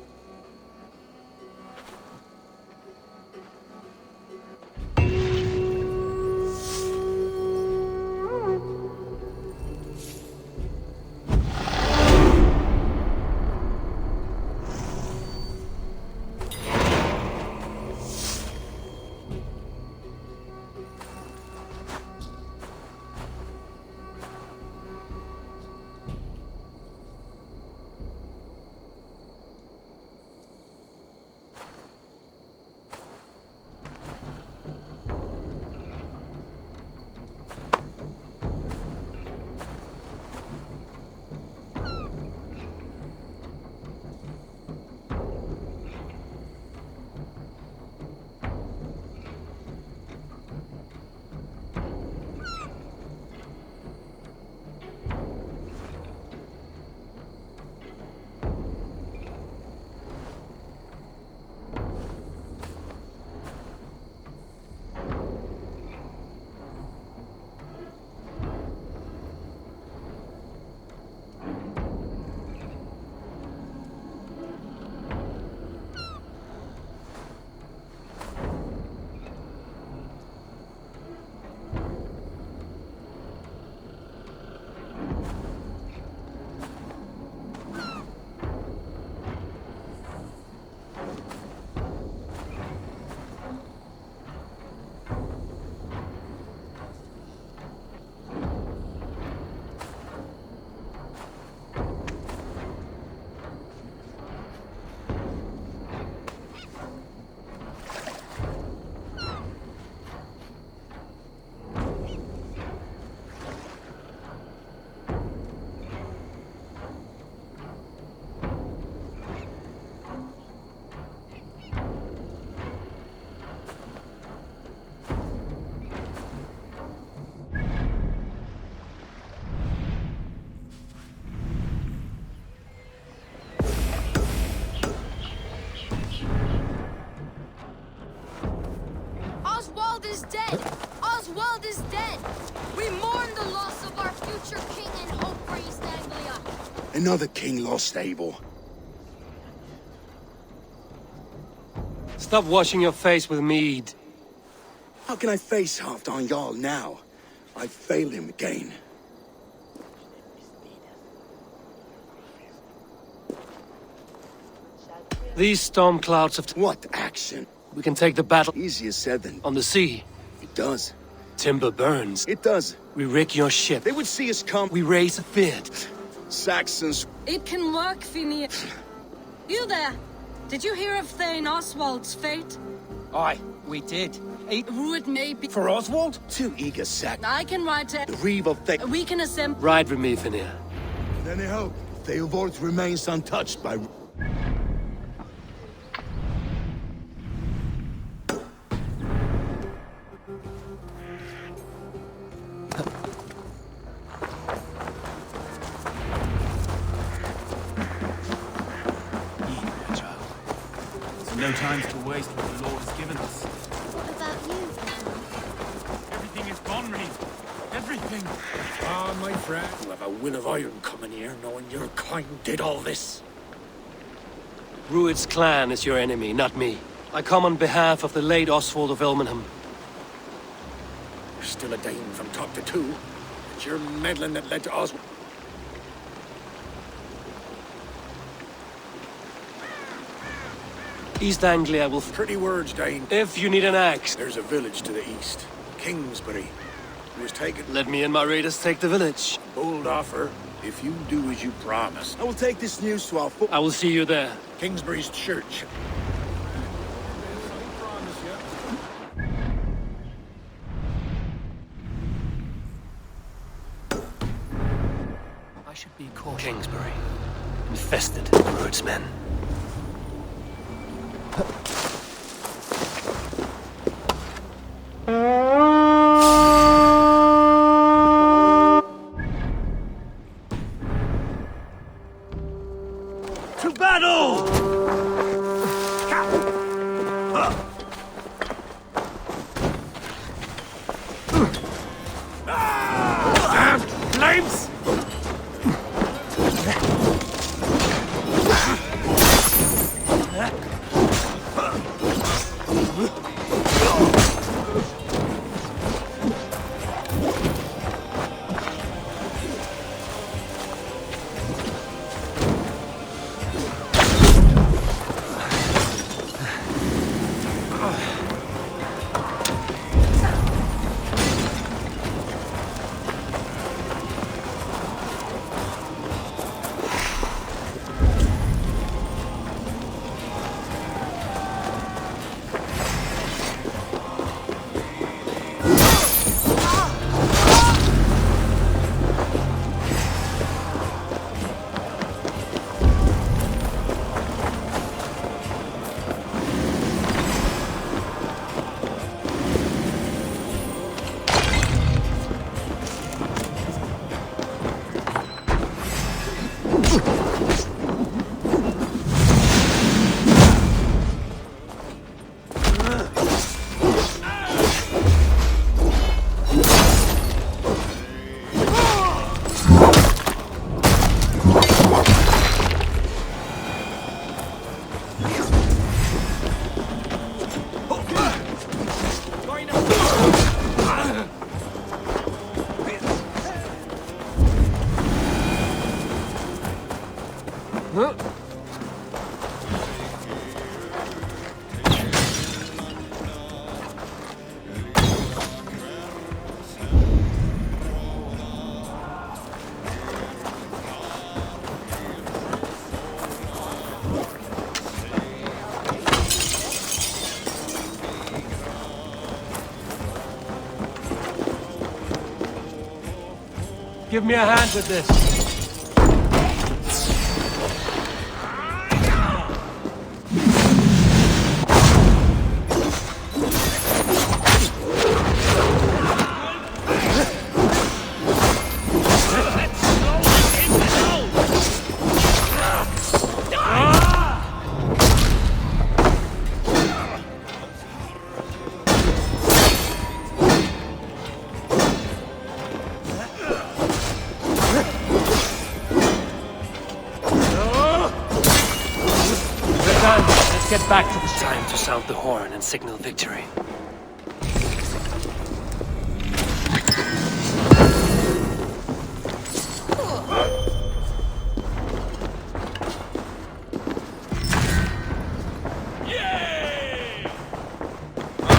Another king lost, Abel. Stop washing your face with mead. How can I face Halfdan Jarl now? I've failed him again. These storm clouds have... What action? We can take the battle... Easier said than... On the sea. It does. Timber burns. It does. We rig your ship. They would see us come. We raise a bid. Saxons... It can work, Fini. You there? Did you hear of Thane Oswald's fate? Aye, we did. Who it may be. For Oswald? Too eager, Sax. I can ride to... The reeve of the... We can assemble... Ride with me, Finir. Then I hope Theobald remains untouched by... No time to waste what the Lord has given us. What about you? Everything is gone, Reeve. Everything. Ah, my friend. You have a will of iron coming here, knowing your kind did all this. Rued's clan is your enemy, not me. I come on behalf of the late Oswald of Elmenham. Still a Dane from top to two. It's your meddling that led to Oswald. East Anglia will... Pretty words, Dane. If you need an axe. There's a village to the east. Kingsbury. It was taken. Let me and my raiders take the village. Bold offer, if you do as you promised. I will take this news to our foot. I will see you there. Kingsbury's church. I should be cautious. Kingsbury. Infested with Rued's men. To battle! Flames! Give me a hand with this. Get back to the ship. Time to sound the horn and signal victory.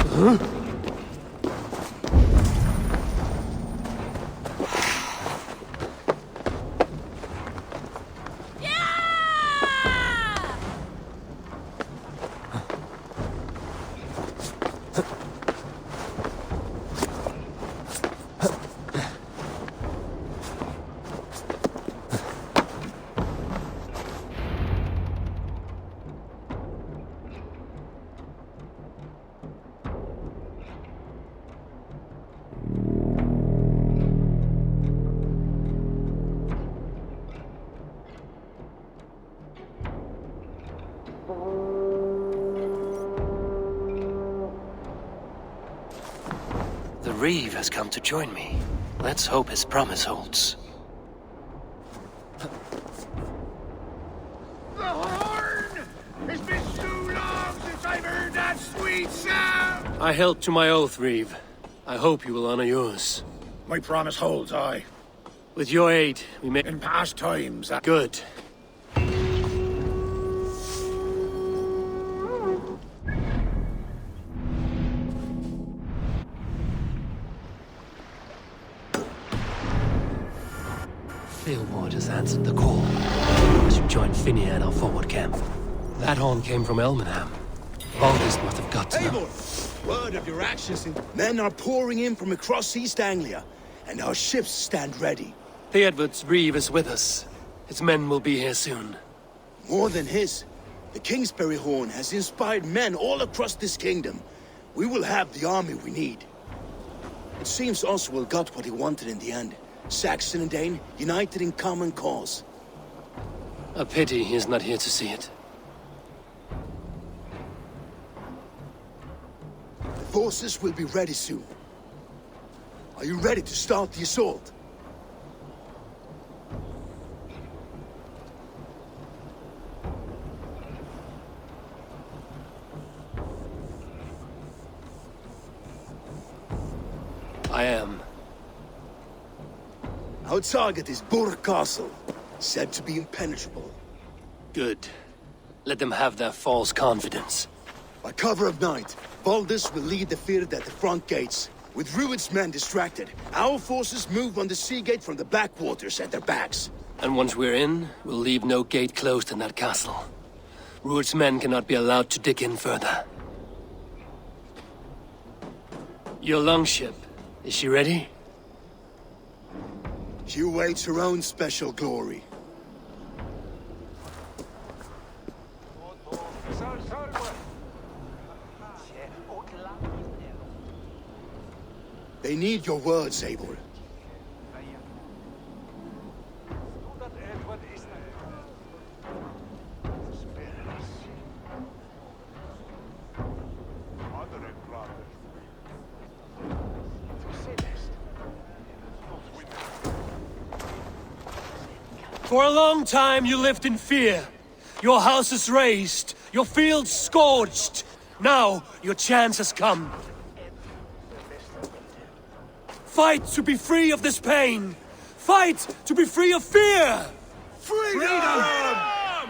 Huh? The Reeve has come to join me. Let's hope his promise holds. The horn! It's been too long since I've heard that sweet sound! I held to my oath, Reeve. I hope you will honor yours. My promise holds, aye. With your aid, we may... In past times, Good. Fillmore has answered the call. I should join Finney at our forward camp. That horn came from Elmenham. Valdis must have got to them. Eivor! Word of your actions in... Men are pouring in from across East Anglia, and our ships stand ready. Theodward's Reeve is with us. His men will be here soon. More than his. The Kingsbury horn has inspired men all across this kingdom. We will have the army we need. It seems Oswald got what he wanted in the end. Saxon and Dane, united in common cause. A pity he is not here to see it. The forces will be ready soon. Are you ready to start the assault? I am. Our target is Burg Castle, said to be impenetrable. Good. Let them have their false confidence. By cover of night, Valdis will lead the field at the front gates. With Rued's men distracted, our forces move on the sea gate from the backwaters at their backs. And once we're in, we'll leave no gate closed in that castle. Rued's men cannot be allowed to dig in further. Your longship, is she ready? She awaits her own special glory. They need your words, Eivor. For a long time you lived in fear. Your houses razed, your fields scorched. Now your chance has come. Fight to be free of this pain! Fight to be free of fear! Freedom!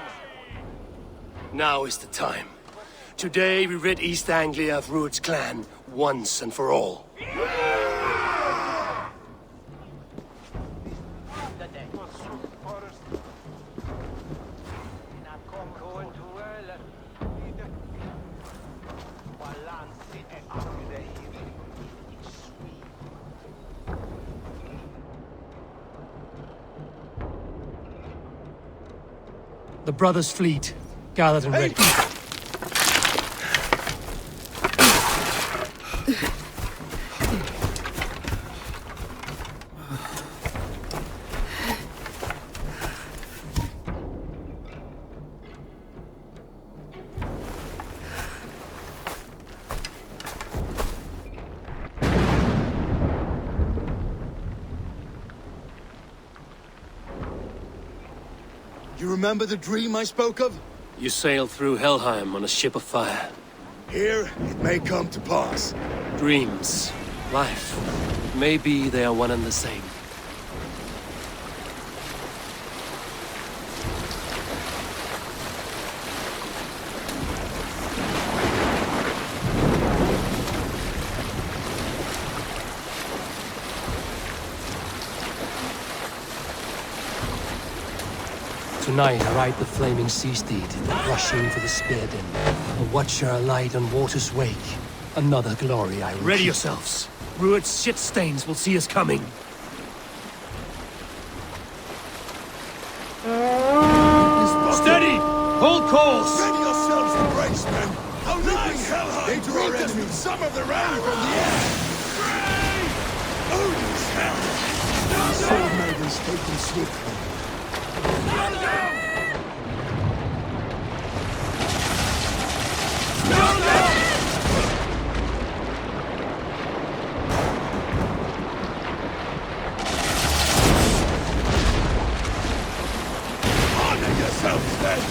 Now is the time. Today we rid East Anglia of Rued's clan, once and for all. The brothers' fleet, gathered and ready. You remember the dream I spoke of? You sailed through Helheim on a ship of fire. Here, it may come to pass. Dreams, life, maybe they are one and the same. Tonight I ride the flaming sea steed, rushing for the spear den. A watcher alight on water's wake. Another glory I reach. Ready yourselves. Rued's shit stains will see us coming. Steady! Hold course! Ready yourselves to brace, men! How nice! They drink us with some of the rain from the air! Odin's hell! Sword maidens take them swiftly. Honor yourselves, then!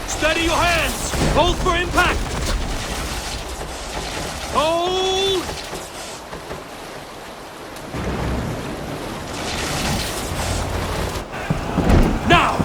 Steady your hands! Hold for impact! Hold! Now!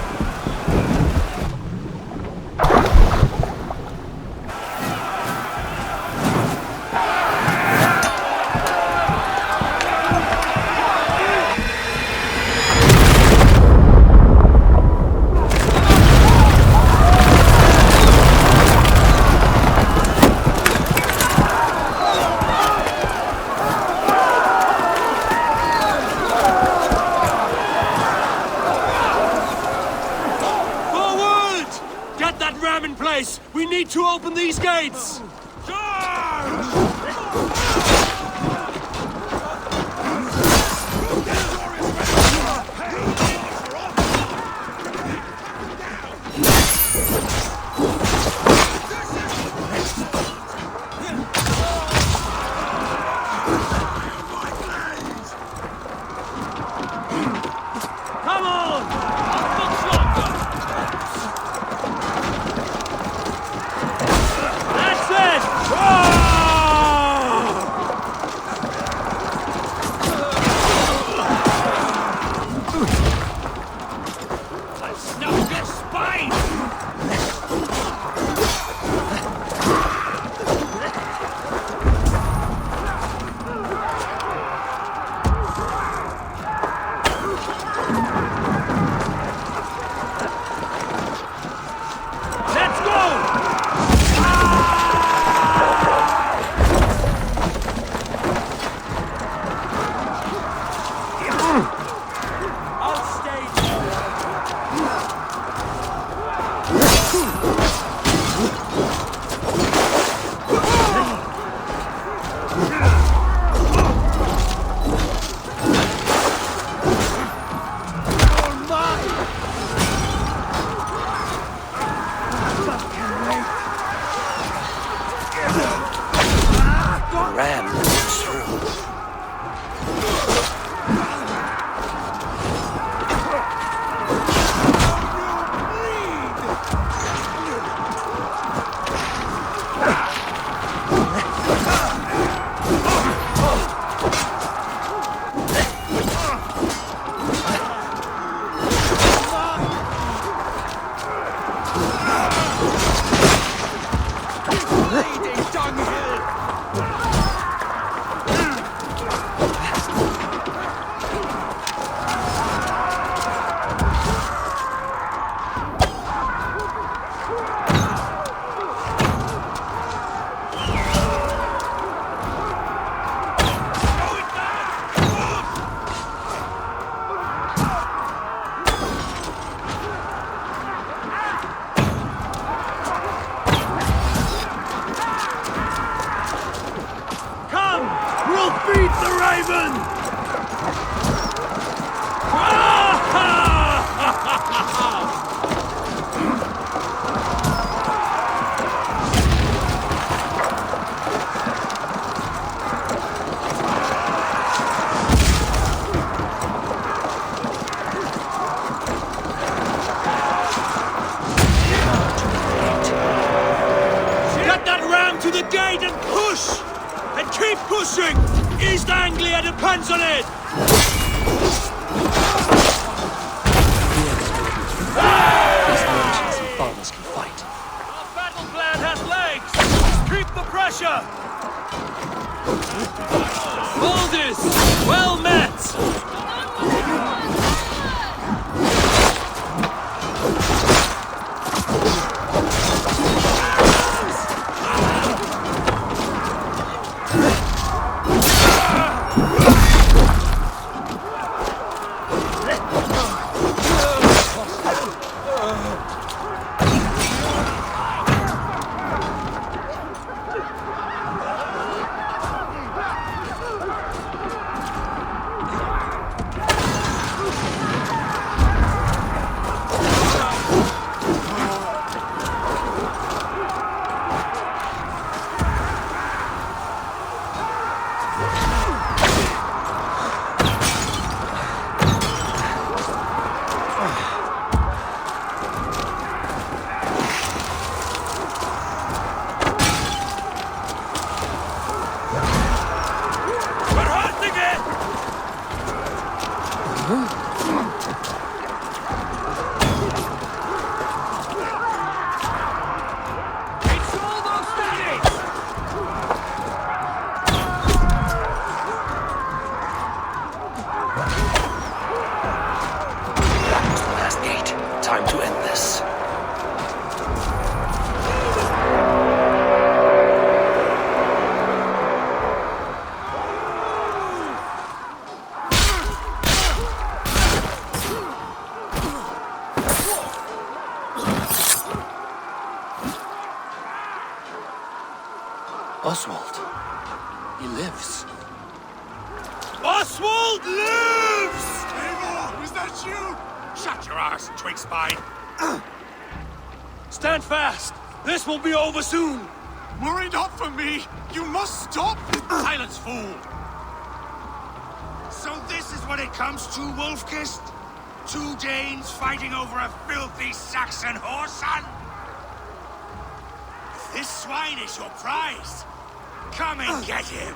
In place! We need to open these gates! Come on! That's it! Let's snuff their spine! Let's go! I'll stay. Ram through. Bleeding dunghill! fight and push! And keep pushing! East Anglia depends on it! These merchants and farmers can fight. Our battle plan has legs! Keep the pressure! Aldous! Well met! Time to end this. Oswald. He lives. Oswald lives! Eivor, is that you? Shut your arse, twig spine. Stand fast! This will be over soon! Worry not for me! You must stop! Silence, fool! So this is what it comes to, Wolf-Kissed? 2 Danes fighting over a filthy Saxon whoreson? If this swine is your prize, come and get him!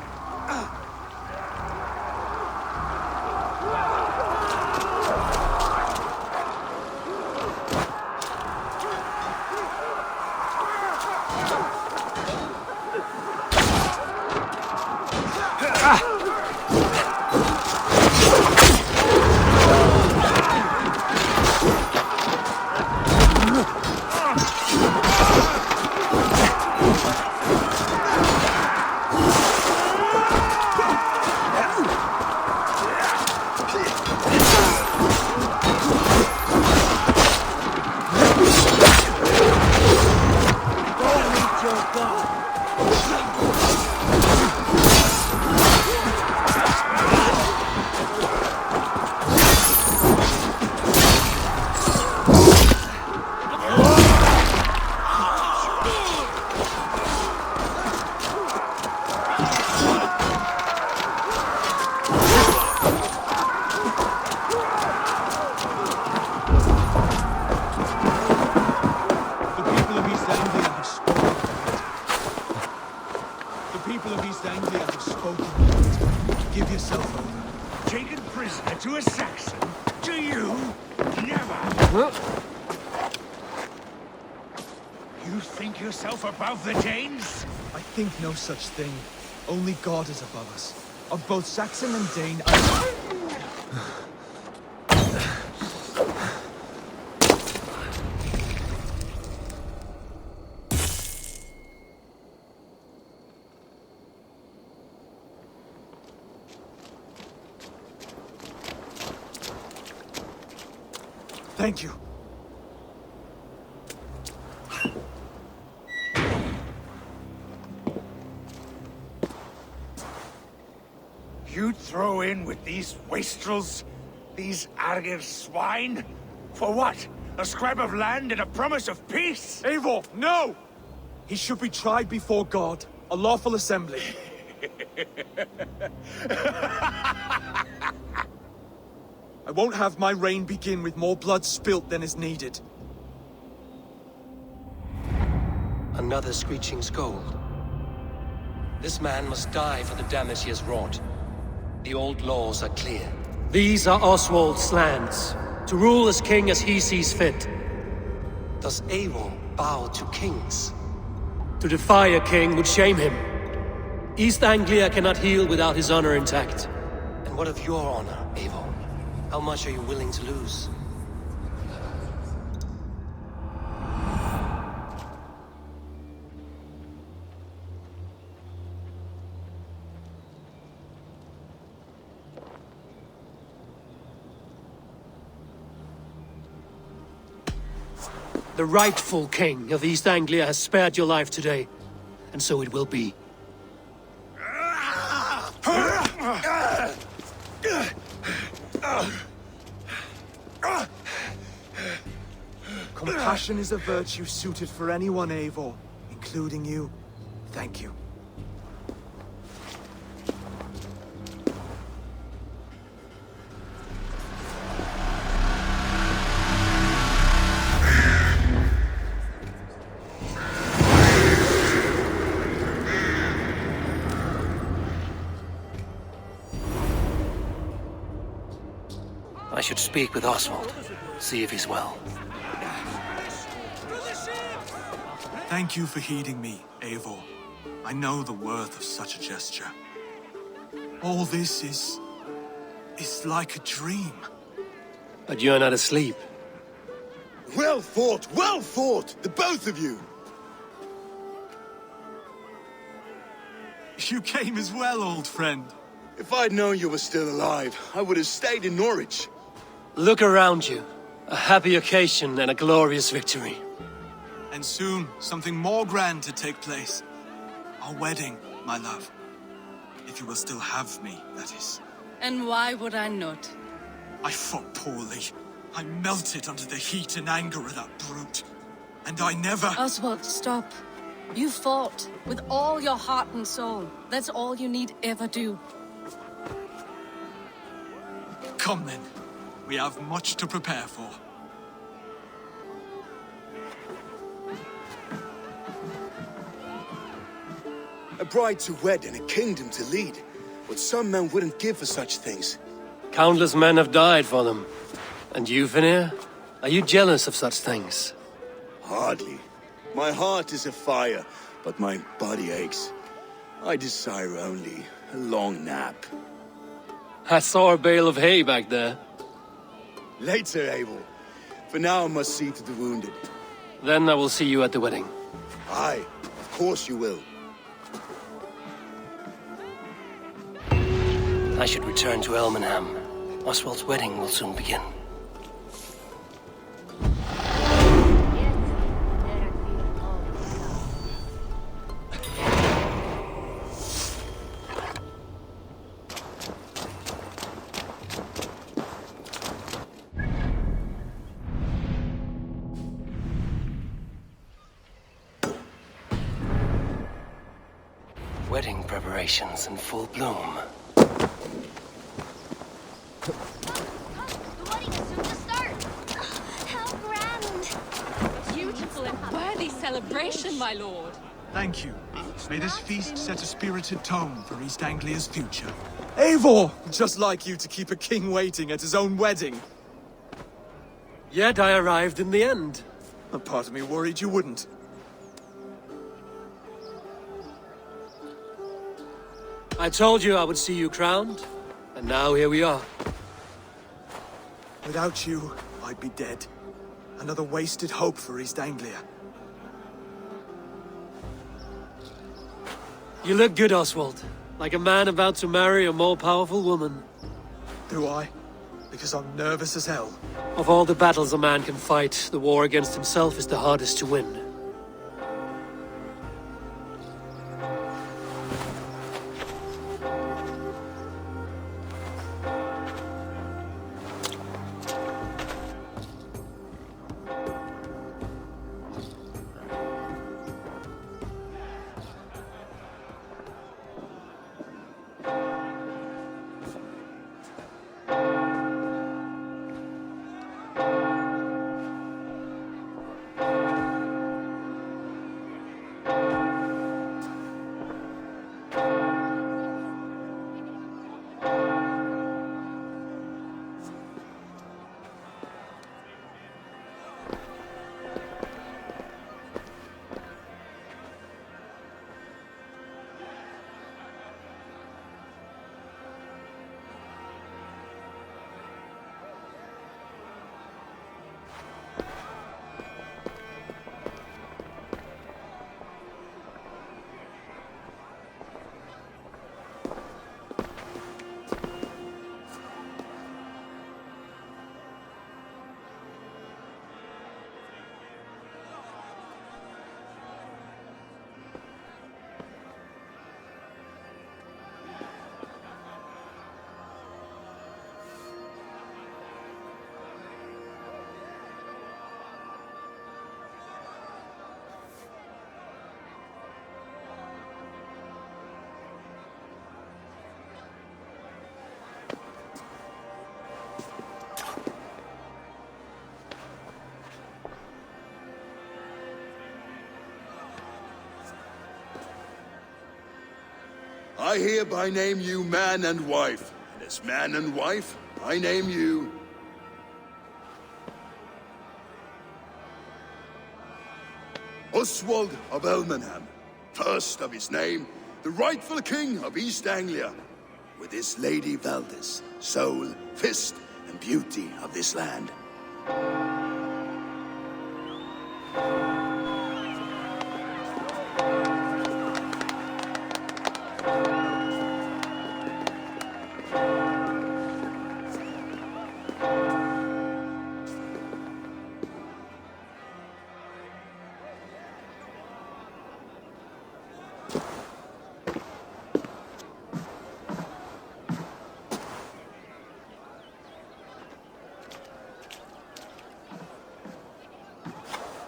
To a Saxon? To you? Never! You think yourself above the Danes? I think no such thing. Only God is above us. Of both Saxon and Dane, Thank you. You'd throw in with these wastrels? These Argir swine? For what? A scrap of land and a promise of peace? Eivor, no! He should be tried before God, a lawful assembly. I won't have my reign begin with more blood spilt than is needed. Another screeching scold. This man must die for the damage he has wrought. The old laws are clear. These are Oswald's lands, to rule as king as he sees fit. Does Eivor bow to kings? To defy a king would shame him. East Anglia cannot heal without his honor intact. And what of your honor, Eivor? How much are you willing to lose? The rightful king of East Anglia has spared your life today, and so it will be. Compassion is a virtue suited for anyone, Eivor, including you. Thank you. I should speak with Oswald, see if he's well. Thank you for heeding me, Eivor. I know the worth of such a gesture. All this is like a dream. But you're not asleep. Well fought, the both of you! You came as well, old friend. If I'd known you were still alive, I would have stayed in Norwich. Look around you. A happy occasion and a glorious victory. And soon, something more grand to take place. Our wedding, my love. If you will still have me, that is. And why would I not? I fought poorly. I melted under the heat and anger of that brute. And I never... Oswald, stop. You fought with all your heart and soul. That's all you need ever do. Come then. We have much to prepare for. A bride to wed and a kingdom to lead. What some men wouldn't give for such things. Countless men have died for them. And you, Vanir? Are you jealous of such things? Hardly. My heart is afire, but my body aches. I desire only a long nap. I saw a bale of hay back there. Later, Eivor. For now I must see to the wounded. Then I will see you at the wedding. Aye, of course you will. I should return to Elmenham. Oswald's wedding will soon begin. Wedding preparations in full bloom. Beautiful and worthy celebration, my lord. Thank you. May this feast set a spirited tone for East Anglia's future. Eivor! Just like you to keep a king waiting at his own wedding. Yet I arrived in the end. A part of me worried you wouldn't. I told you I would see you crowned, and now here we are. Without you, I'd be dead. Another wasted hope for East Anglia. You look good, Oswald. Like a man about to marry a more powerful woman. Do I? Because I'm nervous as hell. Of all the battles a man can fight, the war against himself is the hardest to win. I hereby name you man and wife. And as man and wife, I name you... Oswald of Elmenham, first of his name, the rightful king of East Anglia, with this Lady Valdis, soul, fist, and beauty of this land.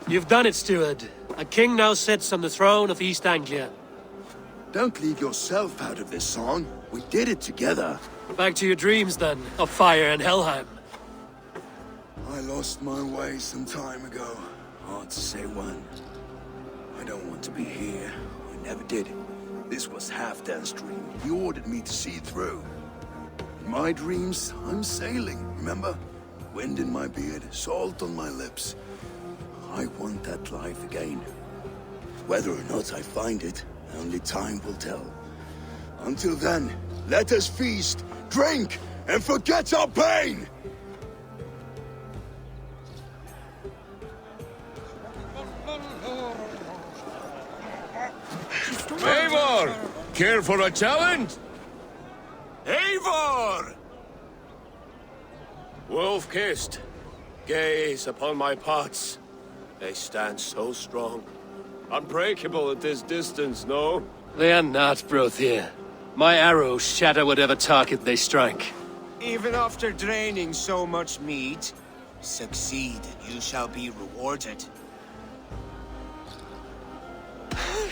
You've done it, steward. A king now sits on the throne of East Anglia. Don't leave yourself out of this song. We did it together. Back to your dreams, then, of fire and Helheim. I lost my way some time ago. Hard to say when. I don't want to be here. I never did. This was Halfdan's dream. He ordered me to see through. In my dreams, I'm sailing, remember? Wind in my beard, salt on my lips. I want that life again. Whether or not I find it, only time will tell. Until then, let us feast, drink, and forget our pain! Eivor! Care for a challenge? Eivor! Wolf-kissed, gaze upon my pots. They stand so strong. Unbreakable at this distance, no? They are not, Brothir. My arrows shatter whatever target they strike. Even after draining so much meat, succeed and you shall be rewarded.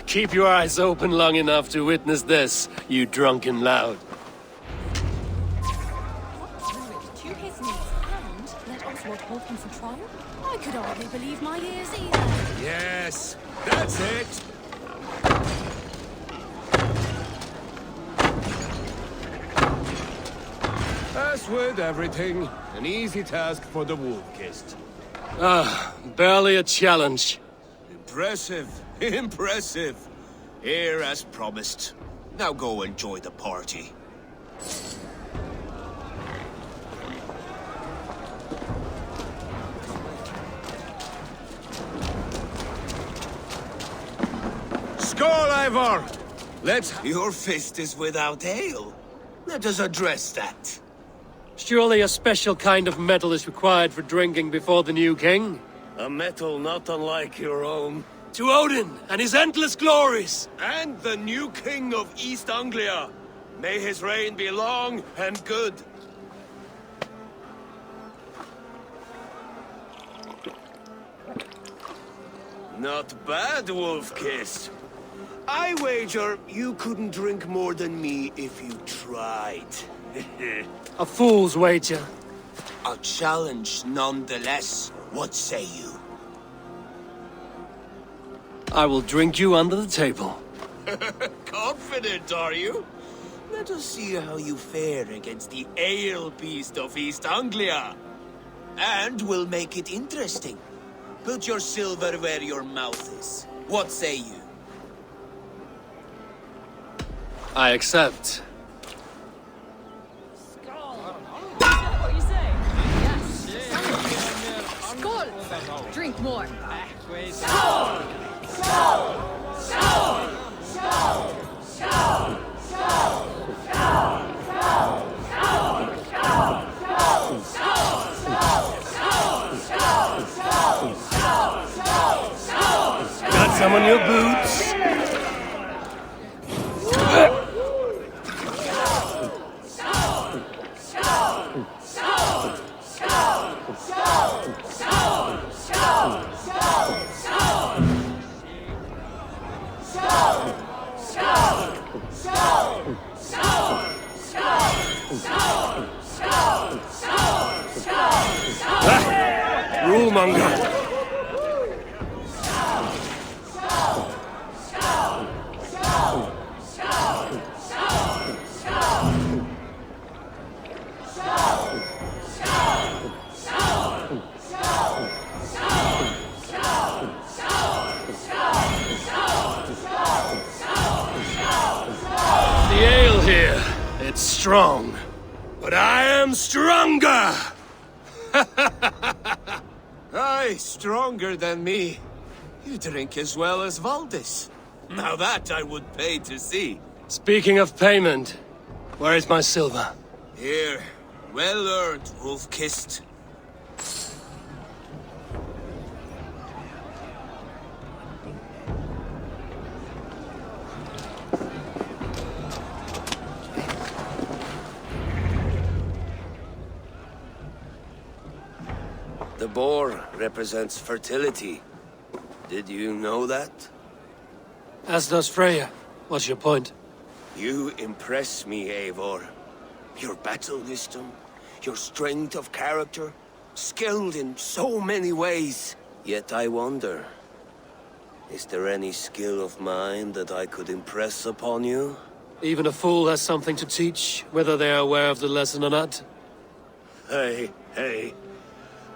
Keep your eyes open long enough to witness this, you drunken loud. To his knees and let Oswald walk him for trial? I could hardly believe my ears either. Yes, that's it! As with everything, an easy task for the wolf-kissed. Ah, barely a challenge. Impressive, impressive. Here as promised. Now go enjoy the party. Skål, Eivor! Let's... Your fist is without ale. Let us address that. Surely a special kind of metal is required for drinking before the new king? A metal not unlike your own. To Odin and his endless glories! And the new king of East Anglia. May his reign be long and good. Not bad, Wolf-kissed. I wager you couldn't drink more than me if you tried. A fool's wager. A challenge nonetheless. What say you? I will drink you under the table. Confident, are you? Let us see how you fare against the ale beast of East Anglia. And we'll make it interesting. Put your silver where your mouth is. What say you? I accept. Skål! Drink more. Skål! Skål! Skål! Skål! Skål! Skål! Got some on your boots? It's strong. But I am stronger! Aye, stronger than me. You drink as well as Valdis. Now that I would pay to see. Speaking of payment, where is my silver? Here. Well earned, wolf-kissed. The boar represents fertility. Did you know that? As does Freya. What's your point? You impress me, Eivor. Your battle wisdom, your strength of character, skilled in so many ways. Yet I wonder, is there any skill of mine that I could impress upon you? Even a fool has something to teach, whether they are aware of the lesson or not. Hey.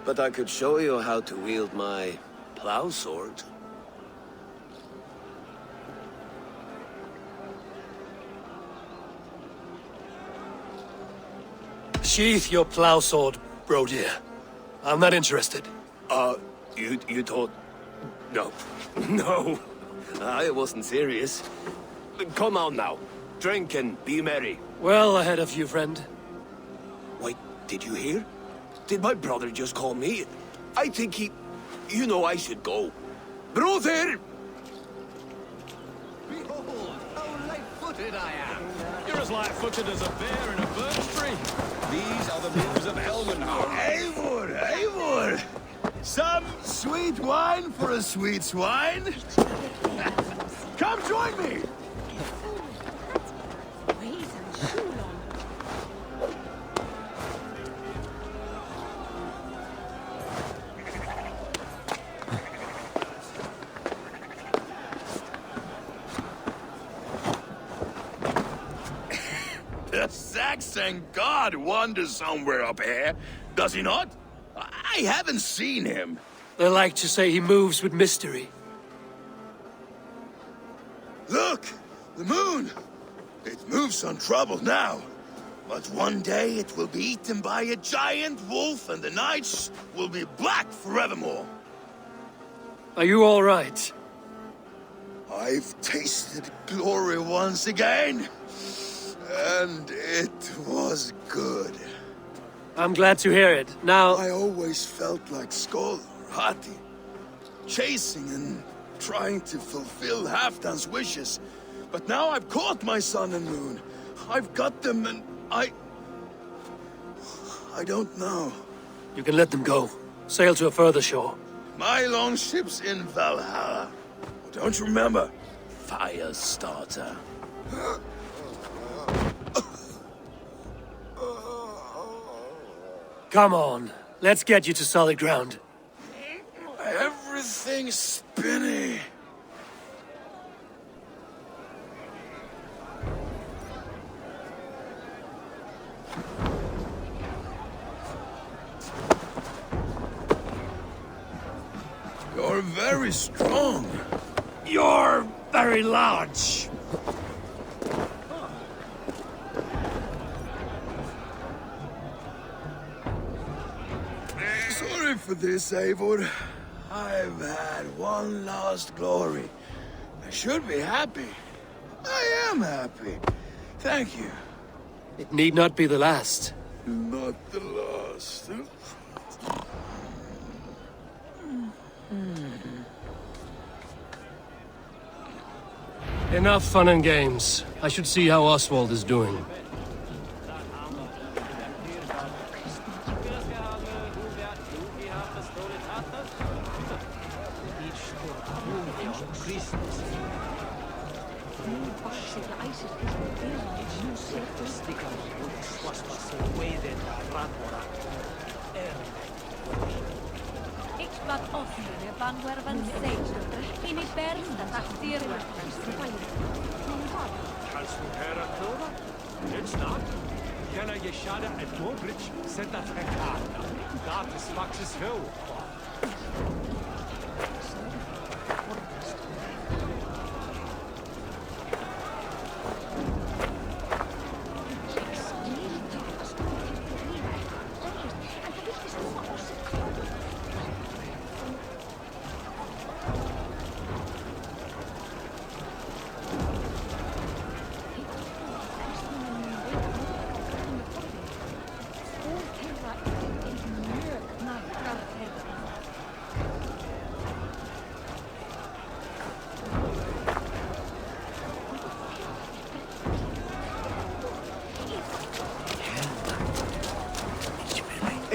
But I could show you how to wield my plow sword. Sheath your plow sword, bro dear. I'm not interested. You thought... No. No. I wasn't serious. Come on now. Drink and be merry. Well ahead of you, friend. Wait, did you hear? Did my brother just call me? I think he... You know I should go. Brother! Behold, how light-footed I am. You're as light-footed as a bear in a birch tree. These are the moves of Elmenhard. Eivor! Some sweet wine for a sweet swine? Come join me! The Saxon god wanders somewhere up here, does he not? I haven't seen him. They like to say he moves with mystery. Look! The moon! It moves untroubled now. But one day it will be eaten by a giant wolf and the nights will be black forevermore. Are you all right? I've tasted glory once again. And it was good. I'm glad to hear it. Now... I always felt like Skoll or Hati. Chasing and trying to fulfill Halfdan's wishes. But now I've caught my sun and moon. I've got them and I don't know. You can let them go. Sail to a further shore. My longship's in Valhalla. Don't you remember? Firestarter. Come on. Let's get you to solid ground. Everything's spinny. You're very strong. You're very large. Sorry for this, Eivor. I've had one last glory. I should be happy. I am happy. Thank you. It need not be the last. Not the last. Enough fun and games. I should see how Oswald is doing. It's not. Can I Yeshada at Dobridge said that that is Max's hill.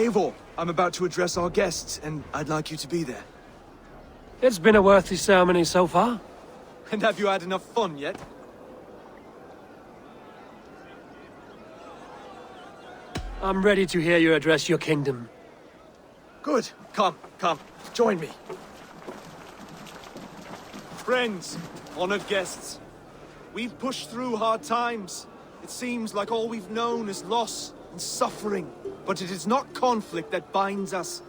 Eivor, I'm about to address our guests, and I'd like you to be there. It's been a worthy ceremony so far. And have you had enough fun yet? I'm ready to hear you address your kingdom. Good. Come, join me. Friends, honored guests, we've pushed through hard times. It seems like all we've known is loss and suffering. But it is not conflict that binds us.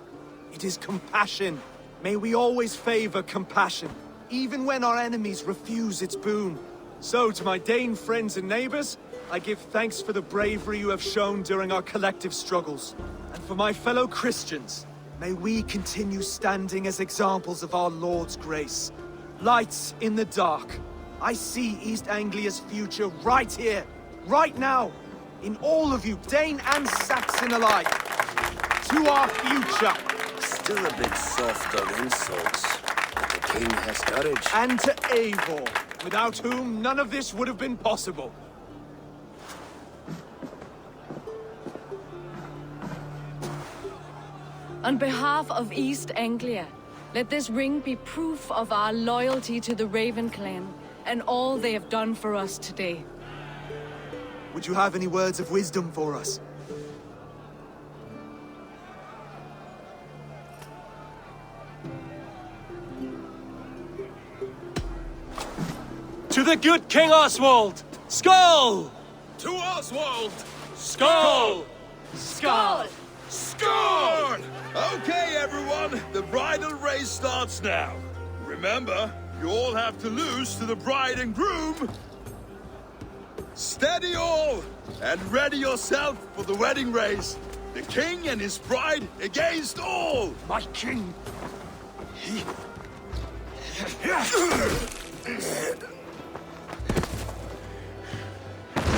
It is compassion. May we always favor compassion, even when our enemies refuse its boon. So, to my Dane friends and neighbors, I give thanks for the bravery you have shown during our collective struggles. And for my fellow Christians, may we continue standing as examples of our Lord's grace. Lights in the dark. I see East Anglia's future right here, right now, in all of you, Dane and Saxon alike. To our future. Still a bit soft on insults, but the king has courage. And to Eivor, without whom none of this would have been possible. On behalf of East Anglia, let this ring be proof of our loyalty to the Raven clan and all they have done for us today. Would you have any words of wisdom for us? To the good King Oswald! Skull! To Oswald! Skull! Skull! Score! Okay, everyone, the bridal race starts now. Remember, you all have to lose to the bride and groom. Steady all, and ready yourself for the wedding race. The king and his bride against all. My king!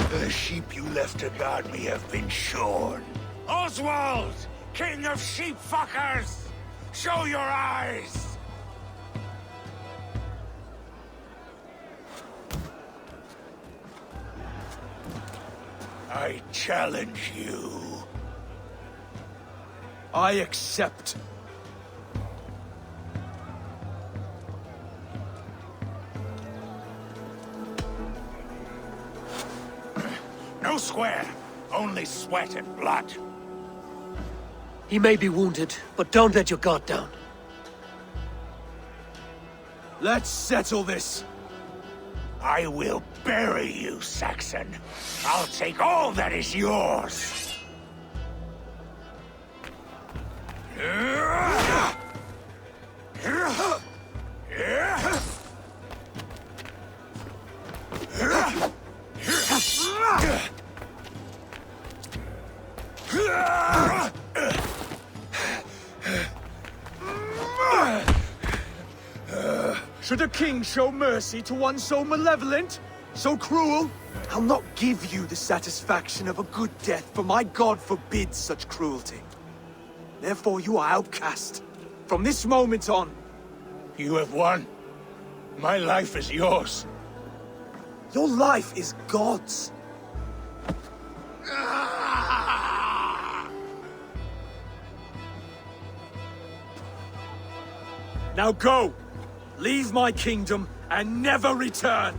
The sheep you left to guard me have been shorn. Oswald! King of sheep fuckers! Show your eyes! I challenge you. I accept. No square, only sweat and blood. He may be wounded, but don't let your guard down. Let's settle this. I will bury you, Saxon. I'll take all that is yours. Should a king show mercy to one so malevolent, so cruel? I'll not give you the satisfaction of a good death, for my god forbids such cruelty. Therefore you are outcast. From this moment on. You have won. My life is yours. Your life is God's. Now go! Leave my kingdom and never return!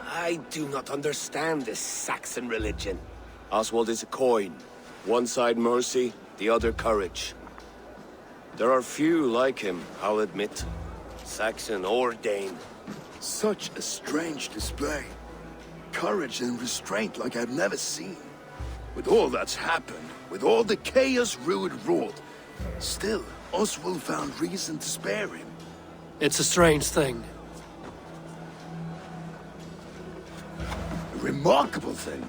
I do not understand this Saxon religion. Oswald is a coin. One side mercy, the other courage. There are few like him, I'll admit. Saxon or Dane. Such a strange display. Courage and restraint like I've never seen. With all that's happened, with all the chaos Rued wrought, still, Oswald found reason to spare him. It's a strange thing. A remarkable thing.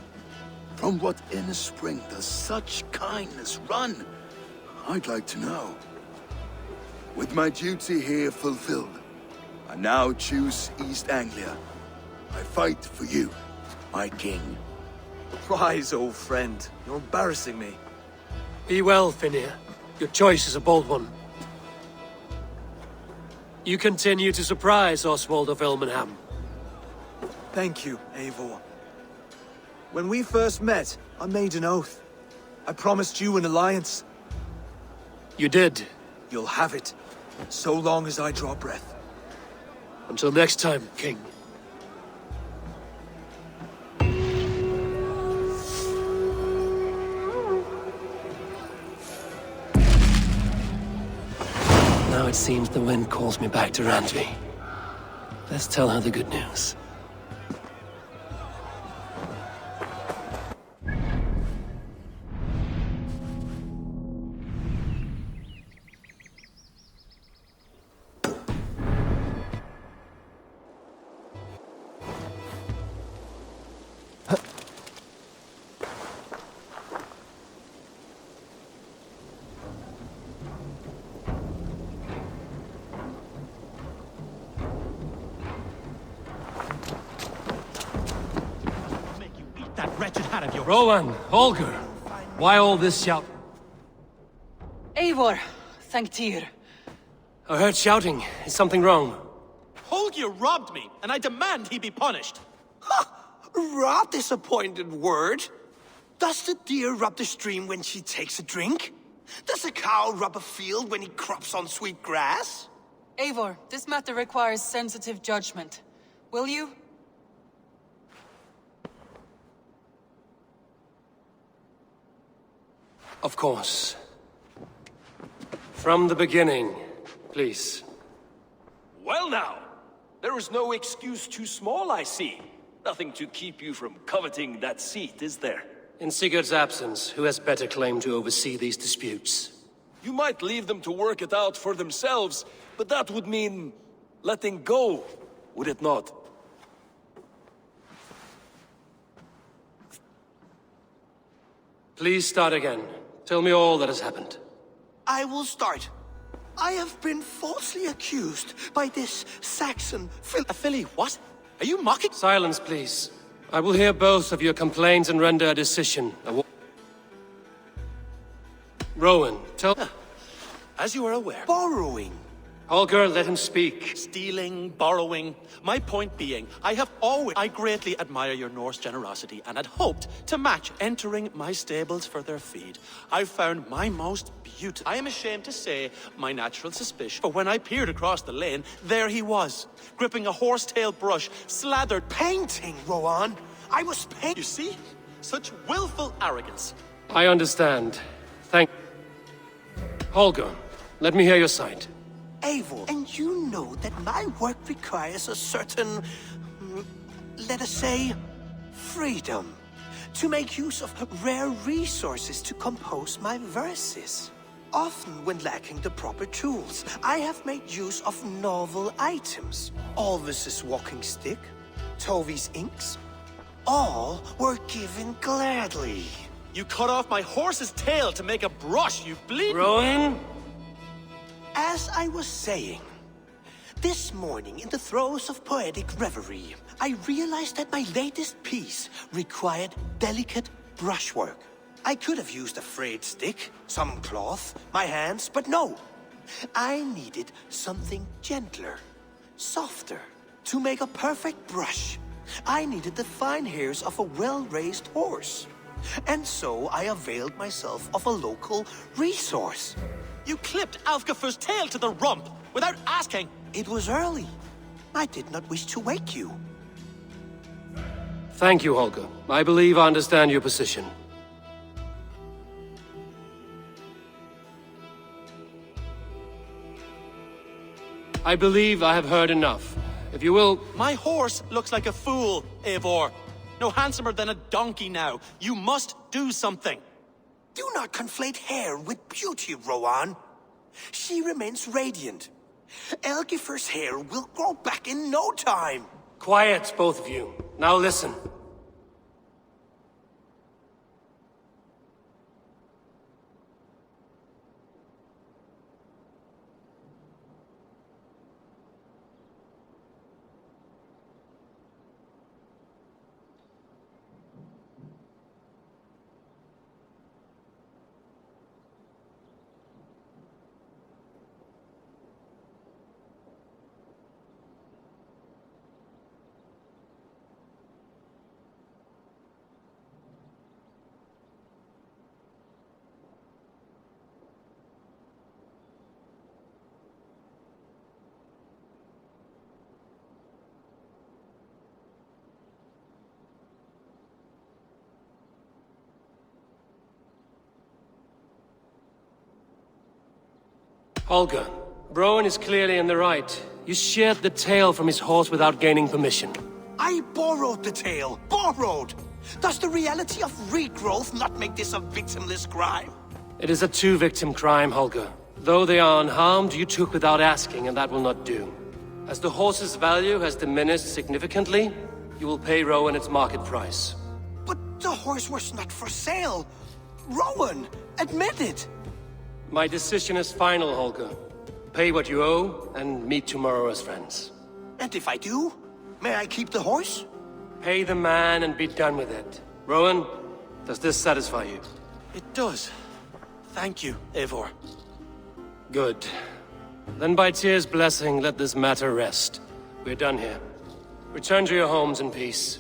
From what inner spring does such kindness run? I'd like to know. With my duty here fulfilled, I now choose East Anglia. I fight for you, my king. Rise, old friend. You're embarrassing me. Be well, Finnir. Your choice is a bold one. You continue to surprise Oswald of Elmenham. Thank you, Eivor. When we first met, I made an oath. I promised you an alliance. You did. You'll have it, so long as I draw breath. Until next time, King. Now it seems the wind calls me back to Randvi. Let's tell her the good news. That wretched hat of yours. Rowan, Holger, why all this shout? Eivor, thank Tyr. I heard shouting. Is something wrong? Holger robbed me, and I demand he be punished. Raw disappointed word. Does the deer rub the stream when she takes a drink? Does a cow rub a field when he crops on sweet grass? Eivor, this matter requires sensitive judgment. Will you? Of course. From the beginning, please. Well now, there is no excuse too small, I see. Nothing to keep you from coveting that seat, is there? In Sigurd's absence, who has better claim to oversee these disputes? You might leave them to work it out for themselves, but that would mean letting go, would it not? Please start again. Tell me all that has happened. I will start. I have been falsely accused by this Saxon Philly, what? Are you mocking? Silence, please. I will hear both of your complaints and render a decision. Rowan, tell... As you are aware... Borrowing. Holger, let him speak. Stealing, borrowing. My point being, I greatly admire your Norse generosity and had hoped to match entering my stables for their feed. I found my most beautiful. I am ashamed to say my natural suspicion, for when I peered across the lane, there he was, gripping a horsetail brush, slathered. Painting, Rowan. I was painting. You see? Such willful arrogance. I understand. Thank... Holger, let me hear your side. Eivor, and you know that my work requires a certain, let us say, freedom. To make use of rare resources to compose my verses. Often when lacking the proper tools, I have made use of novel items. Alvis's walking stick, Tovi's inks, all were given gladly. You cut off my horse's tail to make a brush, you bleed. Rowan? As I was saying, this morning in the throes of poetic reverie, I realized that my latest piece required delicate brushwork. I could have used a frayed stick, some cloth, my hands, but no. I needed something gentler, softer. To make a perfect brush, I needed the fine hairs of a well-raised horse. And so I availed myself of a local resource. You clipped Alfgafur's tail to the rump, without asking. It was early. I did not wish to wake you. Thank you, Holger. I believe I understand your position. I believe I have heard enough. If you will... My horse looks like a fool, Eivor. No handsomer than a donkey now. You must do something. Do not conflate hair with beauty, Rowan. She remains radiant. Elgifur's hair will grow back in no time. Quiet, both of you. Now listen. Holger, Rowan is clearly in the right. You sheared the tail from his horse without gaining permission. I borrowed the tail. Borrowed! Does the reality of regrowth not make this a victimless crime? It is a two-victim crime, Holger. Though they are unharmed, you took without asking, and that will not do. As the horse's value has diminished significantly, you will pay Rowan its market price. But the horse was not for sale. Rowan, admit it. My decision is final, Holger. Pay what you owe, and meet tomorrow as friends. And if I do, may I keep the horse? Pay the man and be done with it. Rowan, does this satisfy you? It does. Thank you, Eivor. Good. Then by Tyr's blessing, let this matter rest. We're done here. Return to your homes in peace.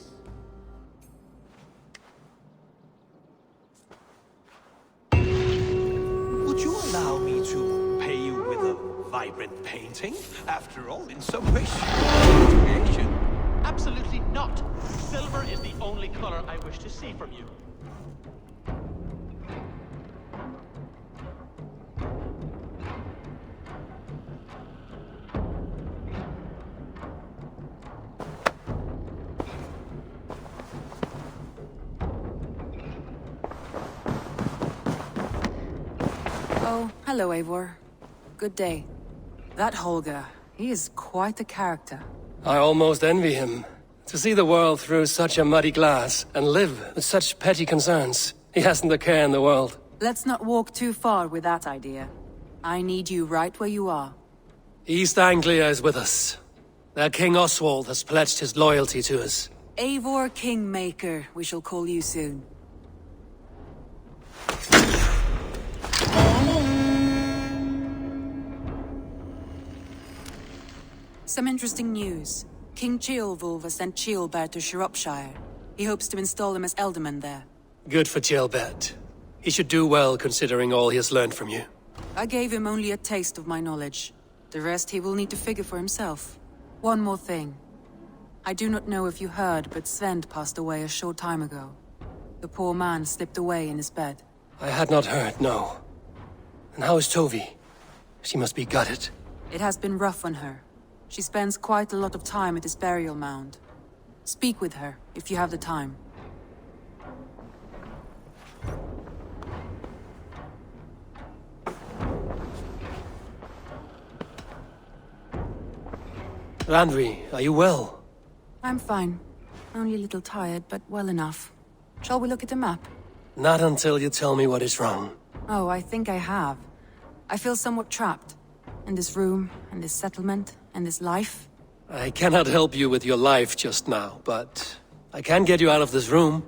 Would you allow me to pay you with a vibrant painting? After all, in some ways, creation. Absolutely not. Silver is the only color I wish to see from you. Oh, hello, Eivor. Good day. That Holger, he is quite the character. I almost envy him. To see the world through such a muddy glass, and live with such petty concerns. He hasn't a care in the world. Let's not walk too far with that idea. I need you right where you are. East Anglia is with us. Their King Oswald has pledged his loyalty to us. Eivor Kingmaker, we shall call you soon. Some interesting news. King Ceolwulf has sent Ceolbert to Shropshire. He hopes to install him as Elderman there. Good for Ceolbert. He should do well considering all he has learned from you. I gave him only a taste of my knowledge. The rest he will need to figure for himself. One more thing. I do not know if you heard, but Sven passed away a short time ago. The poor man slipped away in his bed. I had not heard, no. And how is Tovi? She must be gutted. It has been rough on her. She spends quite a lot of time at his burial mound. Speak with her, if you have the time. Randvi, are you well? I'm fine. Only a little tired, but well enough. Shall we look at the map? Not until you tell me what is wrong. Oh, I think I have. I feel somewhat trapped. In this room, and this settlement, and this life. I cannot help you with your life just now, but I can get you out of this room.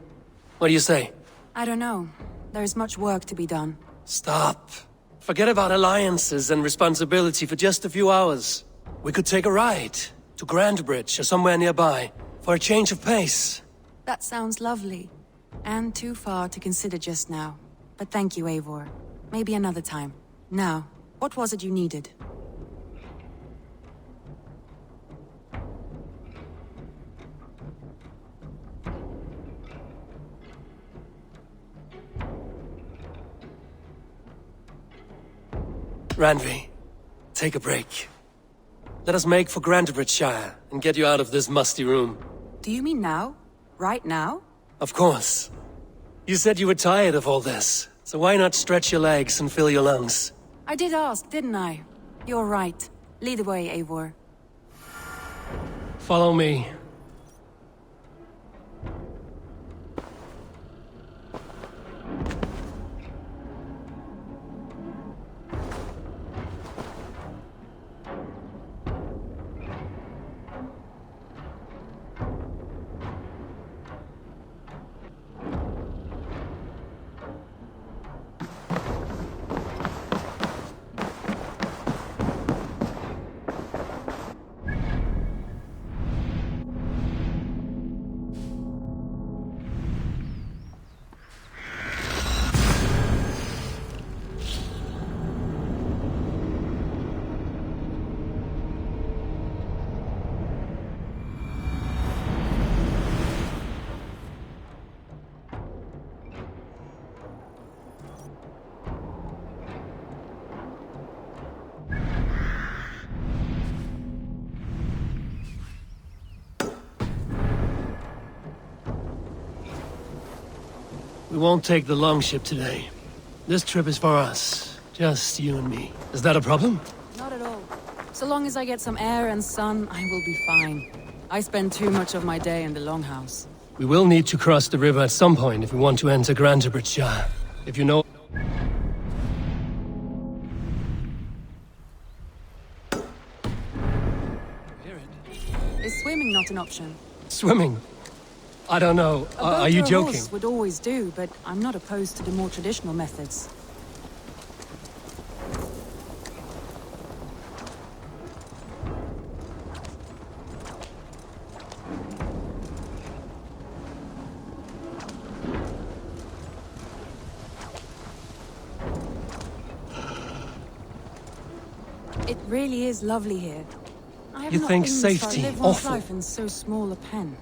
What do you say? I don't know. There is much work to be done. Stop. Forget about alliances and responsibility for just a few hours. We could take a ride to Grandbridge or somewhere nearby for a change of pace. That sounds lovely. And too far to consider just now. But thank you, Eivor. Maybe another time. Now, what was it you needed? Randvi, take a break. Let us make for Grantebridgeshire and get you out of this musty room. Do you mean now? Right now? Of course. You said you were tired of all this, so why not stretch your legs and fill your lungs? I did ask, didn't I? You're right. Lead the way, Eivor. Follow me. We won't take the longship today. This trip is for us. Just you and me. Is that a problem? Not at all. So long as I get some air and sun, I will be fine. I spend too much of my day in the longhouse. We will need to cross the river at some point if we want to enter Grantebridge. If you know... Is swimming not an option? Swimming? I don't know. Are you joking? Horse would always do, but I'm not opposed to the more traditional methods. It really is lovely here. I have You not think been safety to live one's awful? life in so small a pen.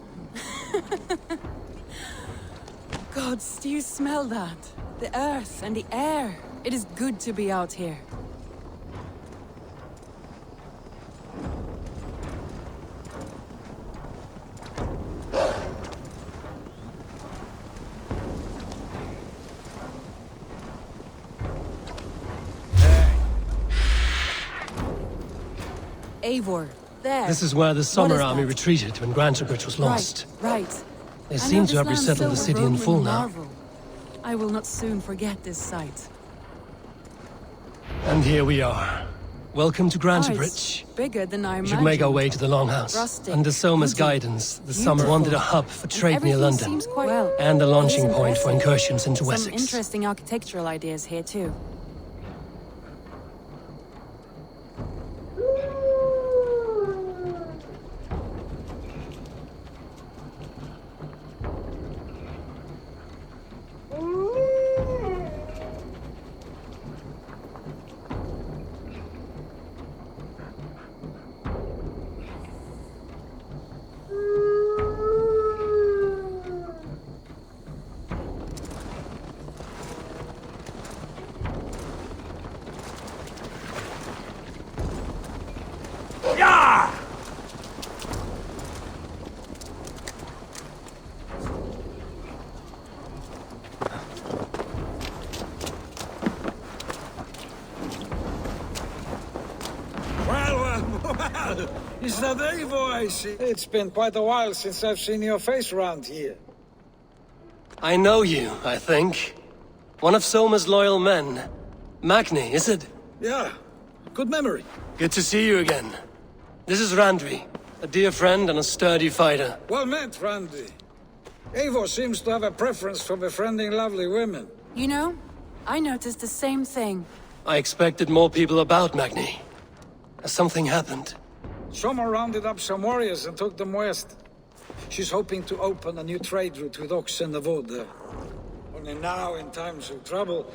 Gods, do you smell that? The earth and the air. It is good to be out here. Eivor, there. This is where the Summer is Army that? retreated when Grantebridge was lost. Right. They I seem know to have this land resettled the so city in Roman full now. marvel. I will not soon forget this sight. And here we are. Welcome to Oh, Grantebridge. it's bigger than I We imagined. should make our way to the Longhouse. Rustic, Under Soma's wooden, guidance, the Summer beautiful. wanted a hub for And trade near everything London. seems quite well. And a It is launching point for impressive. incursions into Some Wessex. interesting architectural ideas here too. Well, is that Eivor I see? It's been quite a while since I've seen your face around here. I know you, I think. One of Soma's loyal men. Magni, is it? Yeah, good memory. Good to see you again. This is Randvi, a dear friend and a sturdy fighter. Well met, Randy. Eivor seems to have a preference for befriending lovely women. You know, I noticed the same thing. I expected more people about Magni. Has something happened? Soma rounded up some warriors and took them west. She's hoping to open a new trade route with oxen of wood there. Only now, in times of trouble,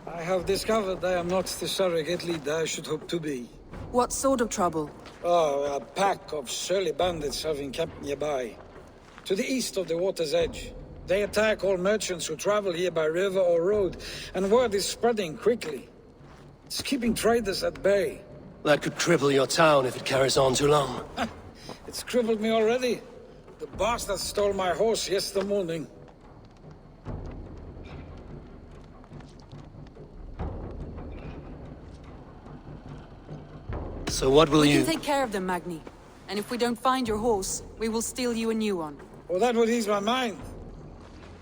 I have discovered I am not the surrogate leader I should hope to be. What sort of trouble? Oh, a pack of surly bandits have encamped nearby. To the east of the water's edge. They attack all merchants who travel here by river or road, and word is spreading quickly. It's keeping traders at bay. That could cripple your town if it carries on too long. It's crippled me already. The bastard stole my horse yesterday morning. So what will We you... can take care of them, Magni. And if we don't find your horse, we will steal you a new one. Well, that would ease my mind.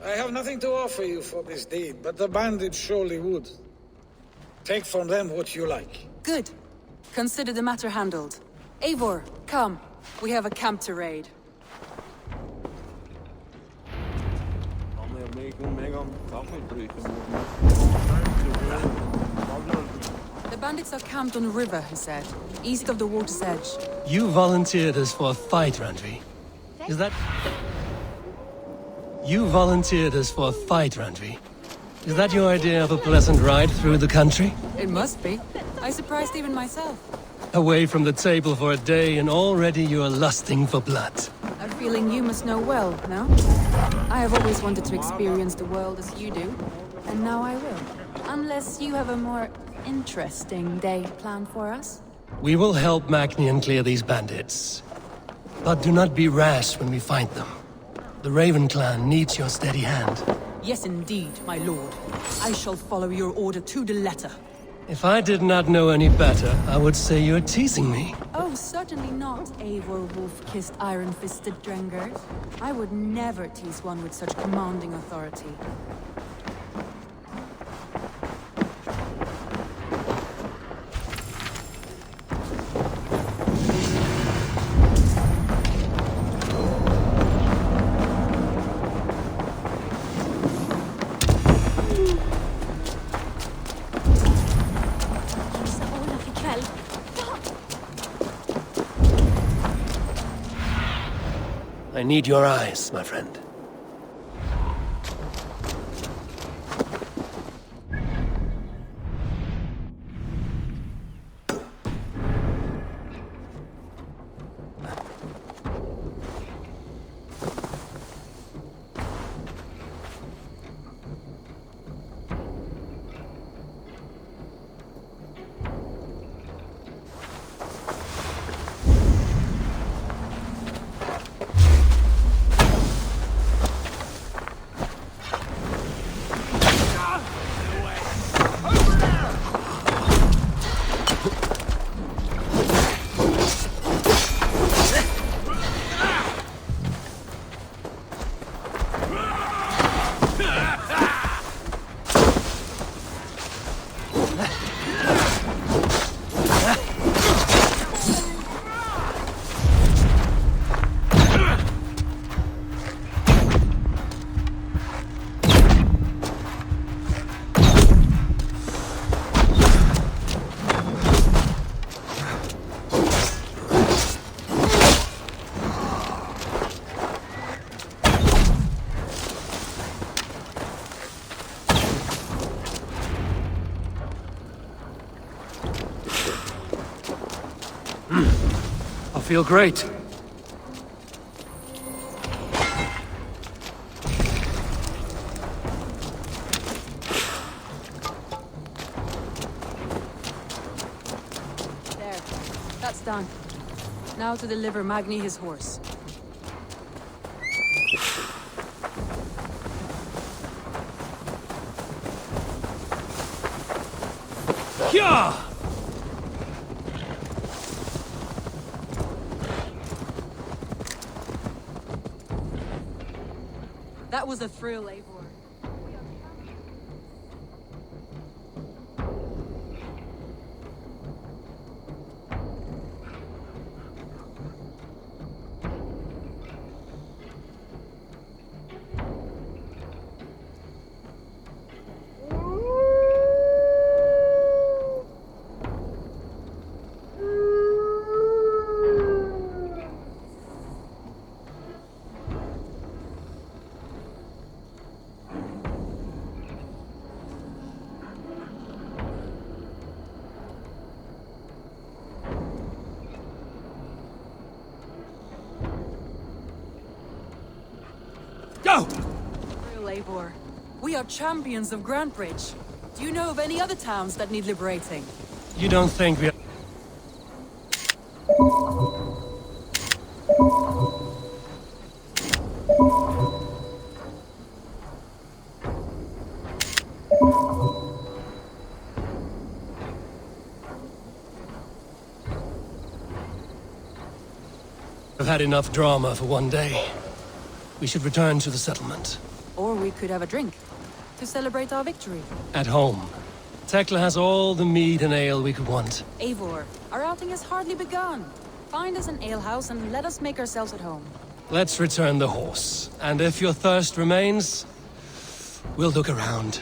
I have nothing to offer you for this deed, but the bandits surely would. Take from them what you like. Good. Consider the matter handled. Eivor, come. We have a camp to raid. The bandits are camped on a river, he said, east of the water's edge. You volunteered us for a fight, Randvi. Is that... You volunteered us for a fight, Randvi. Is that your idea of a pleasant ride through the country? It must be. I surprised even myself. Away from the table for a day and already you are lusting for blood. A feeling you must know well, no? I have always wanted to experience the world as you do, and now I will. Unless you have a more interesting day planned for us? We will help Magni clear these bandits. But do not be rash when we find them. The Raven clan needs your steady hand. Yes, indeed, my lord. I shall follow your order to the letter. If I did not know any better, I would say you're teasing me. Oh, certainly not, Eivor wolf-kissed iron-fisted Drenger. I would never tease one with such commanding authority. I need your eyes, my friend. I feel great. There. That's done. Now to deliver Magni his horse. Yeah! That was a thrill, Eivor. Go! Real Eivor. We are champions of Grantbridge. Do you know of any other towns that need liberating? You don't think we have had enough drama for one day. We should return to the settlement. Or we could have a drink to celebrate our victory. At home. Tekla has all the mead and ale we could want. Eivor, our outing has hardly begun. Find us an alehouse and let us make ourselves at home. Let's return the horse. And if your thirst remains, we'll look around.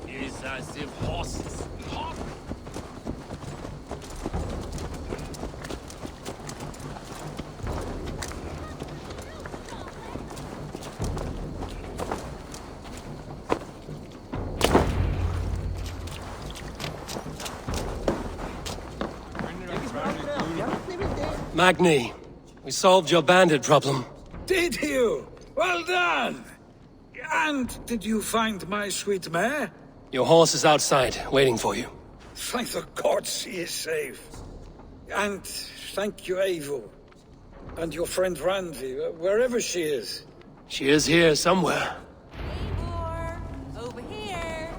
It's as if horses. Magni, we solved your bandit problem. Did you? Well done! And did you find my sweet mare? Your horse is outside, waiting for you. Thank the gods he is safe. And thank you, Eivor. And your friend Randvi, wherever she is. She is here somewhere. Over here!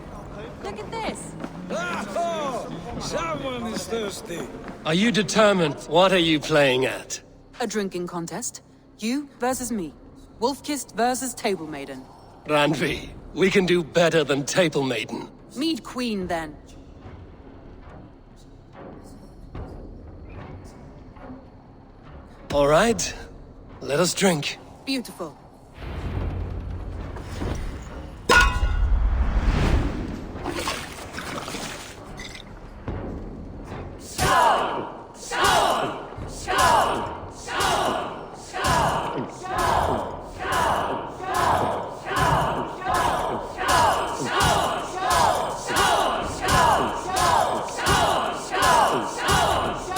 Look at this! Oh, someone is thirsty. Are you determined? What are you playing at? A drinking contest. You versus me. Wolf-kissed versus Table Maiden. Randvi, we can do better than Table Maiden. Mead Queen, then. All right. Let us drink. Beautiful.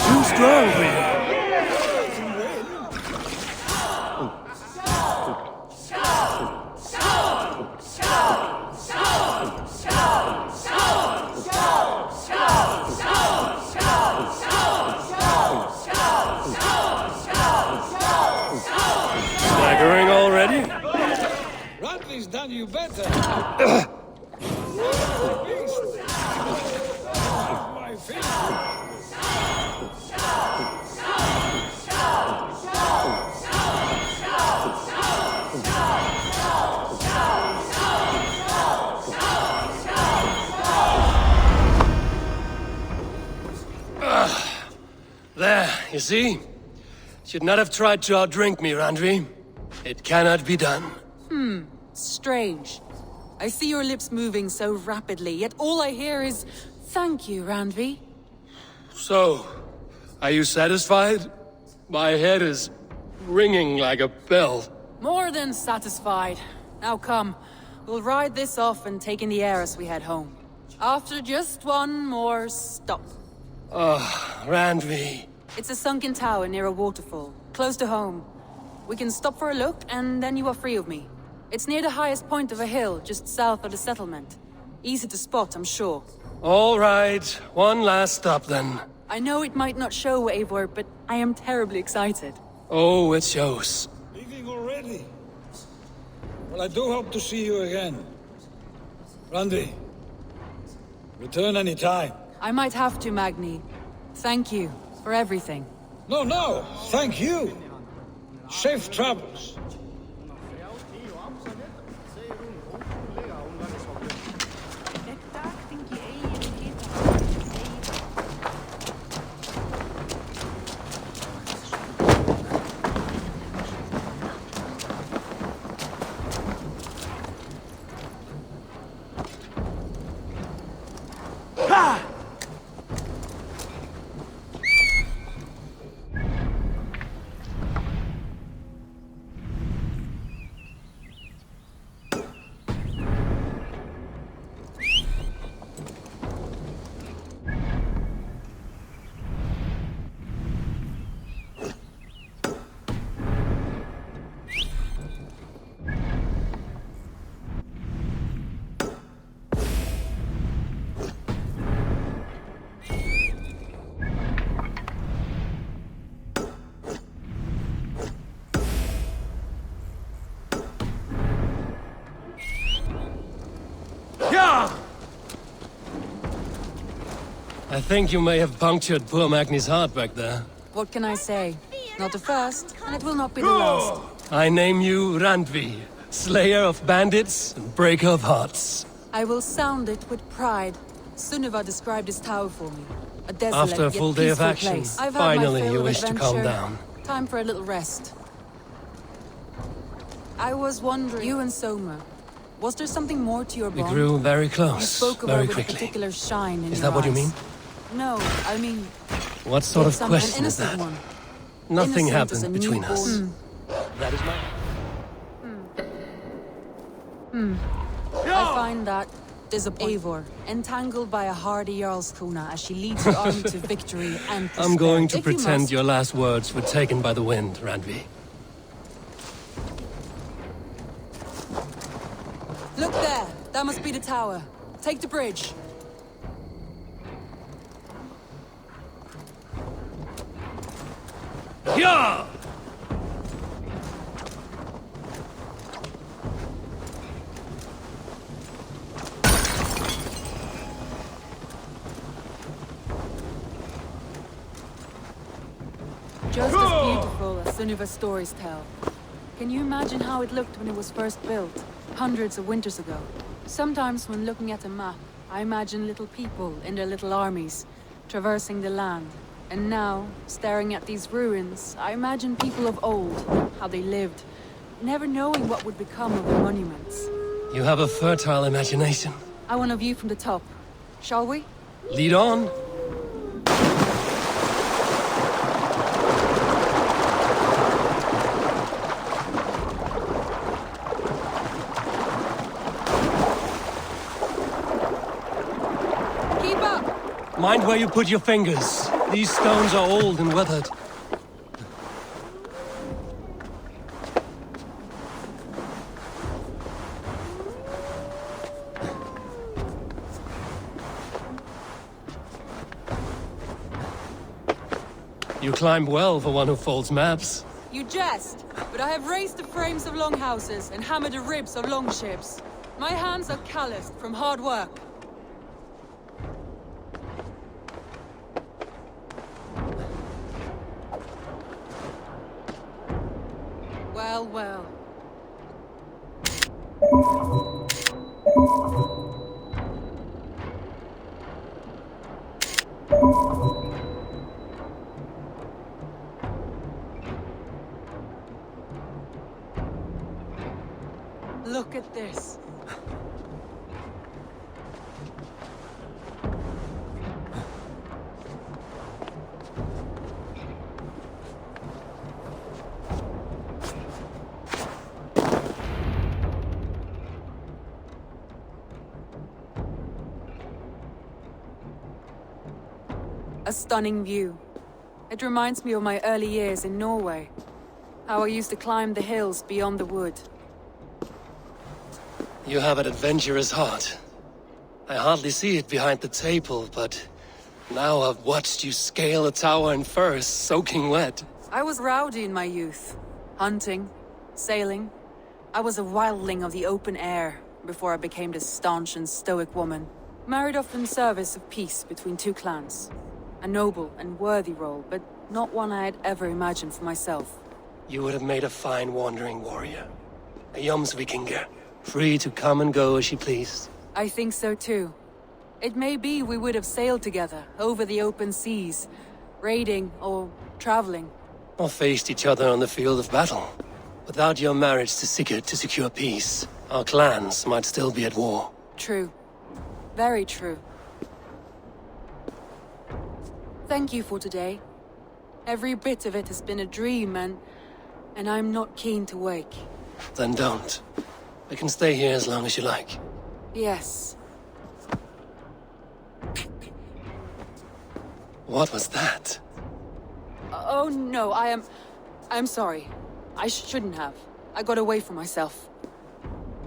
Too strong for you. Staggering already? Randvi's done you better. My feet. There, you see? Should not have tried to outdrink me, Randvi. It cannot be done. Strange. I see your lips moving so rapidly, yet all I hear is, "Thank you, Randvi." So, are you satisfied? My head is ringing like a bell. More than satisfied. Now come, we'll ride this off and take in the air as we head home. After just one more stop. Randvi. It's a sunken tower near a waterfall, close to home. We can stop for a look, and then you are free of me. It's near the highest point of a hill, just south of the settlement. Easy to spot, I'm sure. All right, one last stop then. I know it might not show, Eivor, but I am terribly excited. Oh, it shows. Leaving already? Well, I do hope to see you again. Randvi, return any time. I might have to, Magni. Thank you for everything. No, thank you. Safe travels. I think you may have punctured poor Magni's heart back there. What can I say? Not the first, and it will not be the last. I name you Randvi, slayer of bandits and breaker of hearts. I will sound it with pride. Sunniva described this tower for me. A desolate, After a full yet day of peaceful action, place. I've had my finally fill you of wish to calm adventure. down. Time for a little rest. I was wondering, you and Soma, was there something more to your We bond? grew very You close, spoke of her very with a quickly. particular shine in Is your that what you eyes. mean? No, I mean... What sort of an question is innocent that? one. Nothing Innocent as happened a between us. newborn. That is my... I find that Eivor, entangled by a hardy Jarlskona as she leads her army to victory and despair. I'm going to If you pretend must, your last words were taken by the wind, Randvi. Look there! That must be the tower. Take the bridge. Yeah! Just as beautiful as Sunniva's stories tell. Can you imagine how it looked when it was first built, hundreds of winters ago? Sometimes when looking at a map, I imagine little people in their little armies, traversing the land. And now, staring at these ruins, I imagine people of old, how they lived, never knowing what would become of their monuments. You have a fertile imagination. I want a view from the top. Shall we? Lead on. Keep up! Mind where you put your fingers. These stones are old and weathered. You climb well for one who folds maps. You jest, but I have raised the frames of longhouses and hammered the ribs of longships. My hands are calloused from hard work. Well, well. Look at this. A stunning view. It reminds me of my early years in Norway. How I used to climb the hills beyond the wood. You have an adventurous heart. I hardly see it behind the table, but now I've watched you scale a tower in furs, soaking wet. I was rowdy in my youth. Hunting, sailing. I was a wildling of the open air before I became this staunch and stoic woman. Married off in service of peace between two clans. A noble and worthy role, but not one I had ever imagined for myself. You would have made a fine wandering warrior. A Jomsvikinger, free to come and go as she pleased. I think so too. It may be we would have sailed together, over the open seas, raiding or traveling. Or faced each other on the field of battle. Without your marriage to Sigurd to secure peace, our clans might still be at war. True. Very true. Thank you for today. Every bit of it has been a dream, and I'm not keen to wake. Then don't. I can stay here as long as you like. Yes. What was that? Oh no, I'm sorry. I shouldn't have. I got away from myself.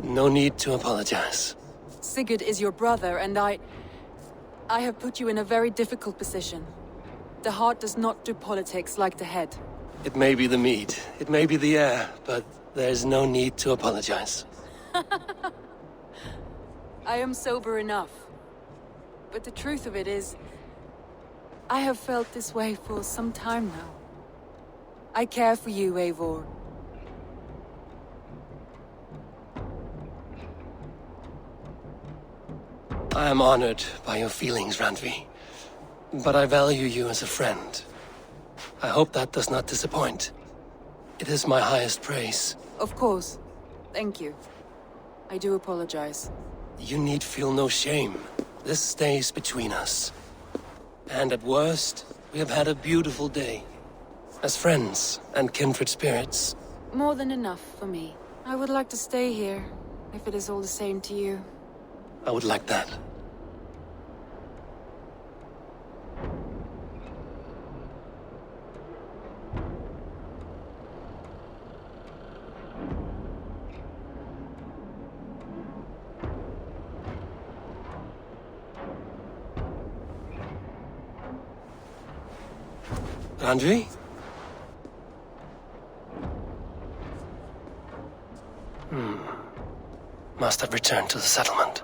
No need to apologize. Sigurd is your brother, and I have put you in a very difficult position. The heart does not do politics like the head. It may be the meat, it may be the air, but there's no need to apologize. I am sober enough. But the truth of it is, I have felt this way for some time now. I care for you, Eivor. I am honored by your feelings, Randvi. But I value you as a friend. I hope that does not disappoint. It is my highest praise. Of course. Thank you. I do apologize. You need feel no shame. This stays between us. And at worst, we have had a beautiful day. As friends and kindred spirits. More than enough for me. I would like to stay here, if it is all the same to you. I would like that. Randvi? must have returned to the settlement.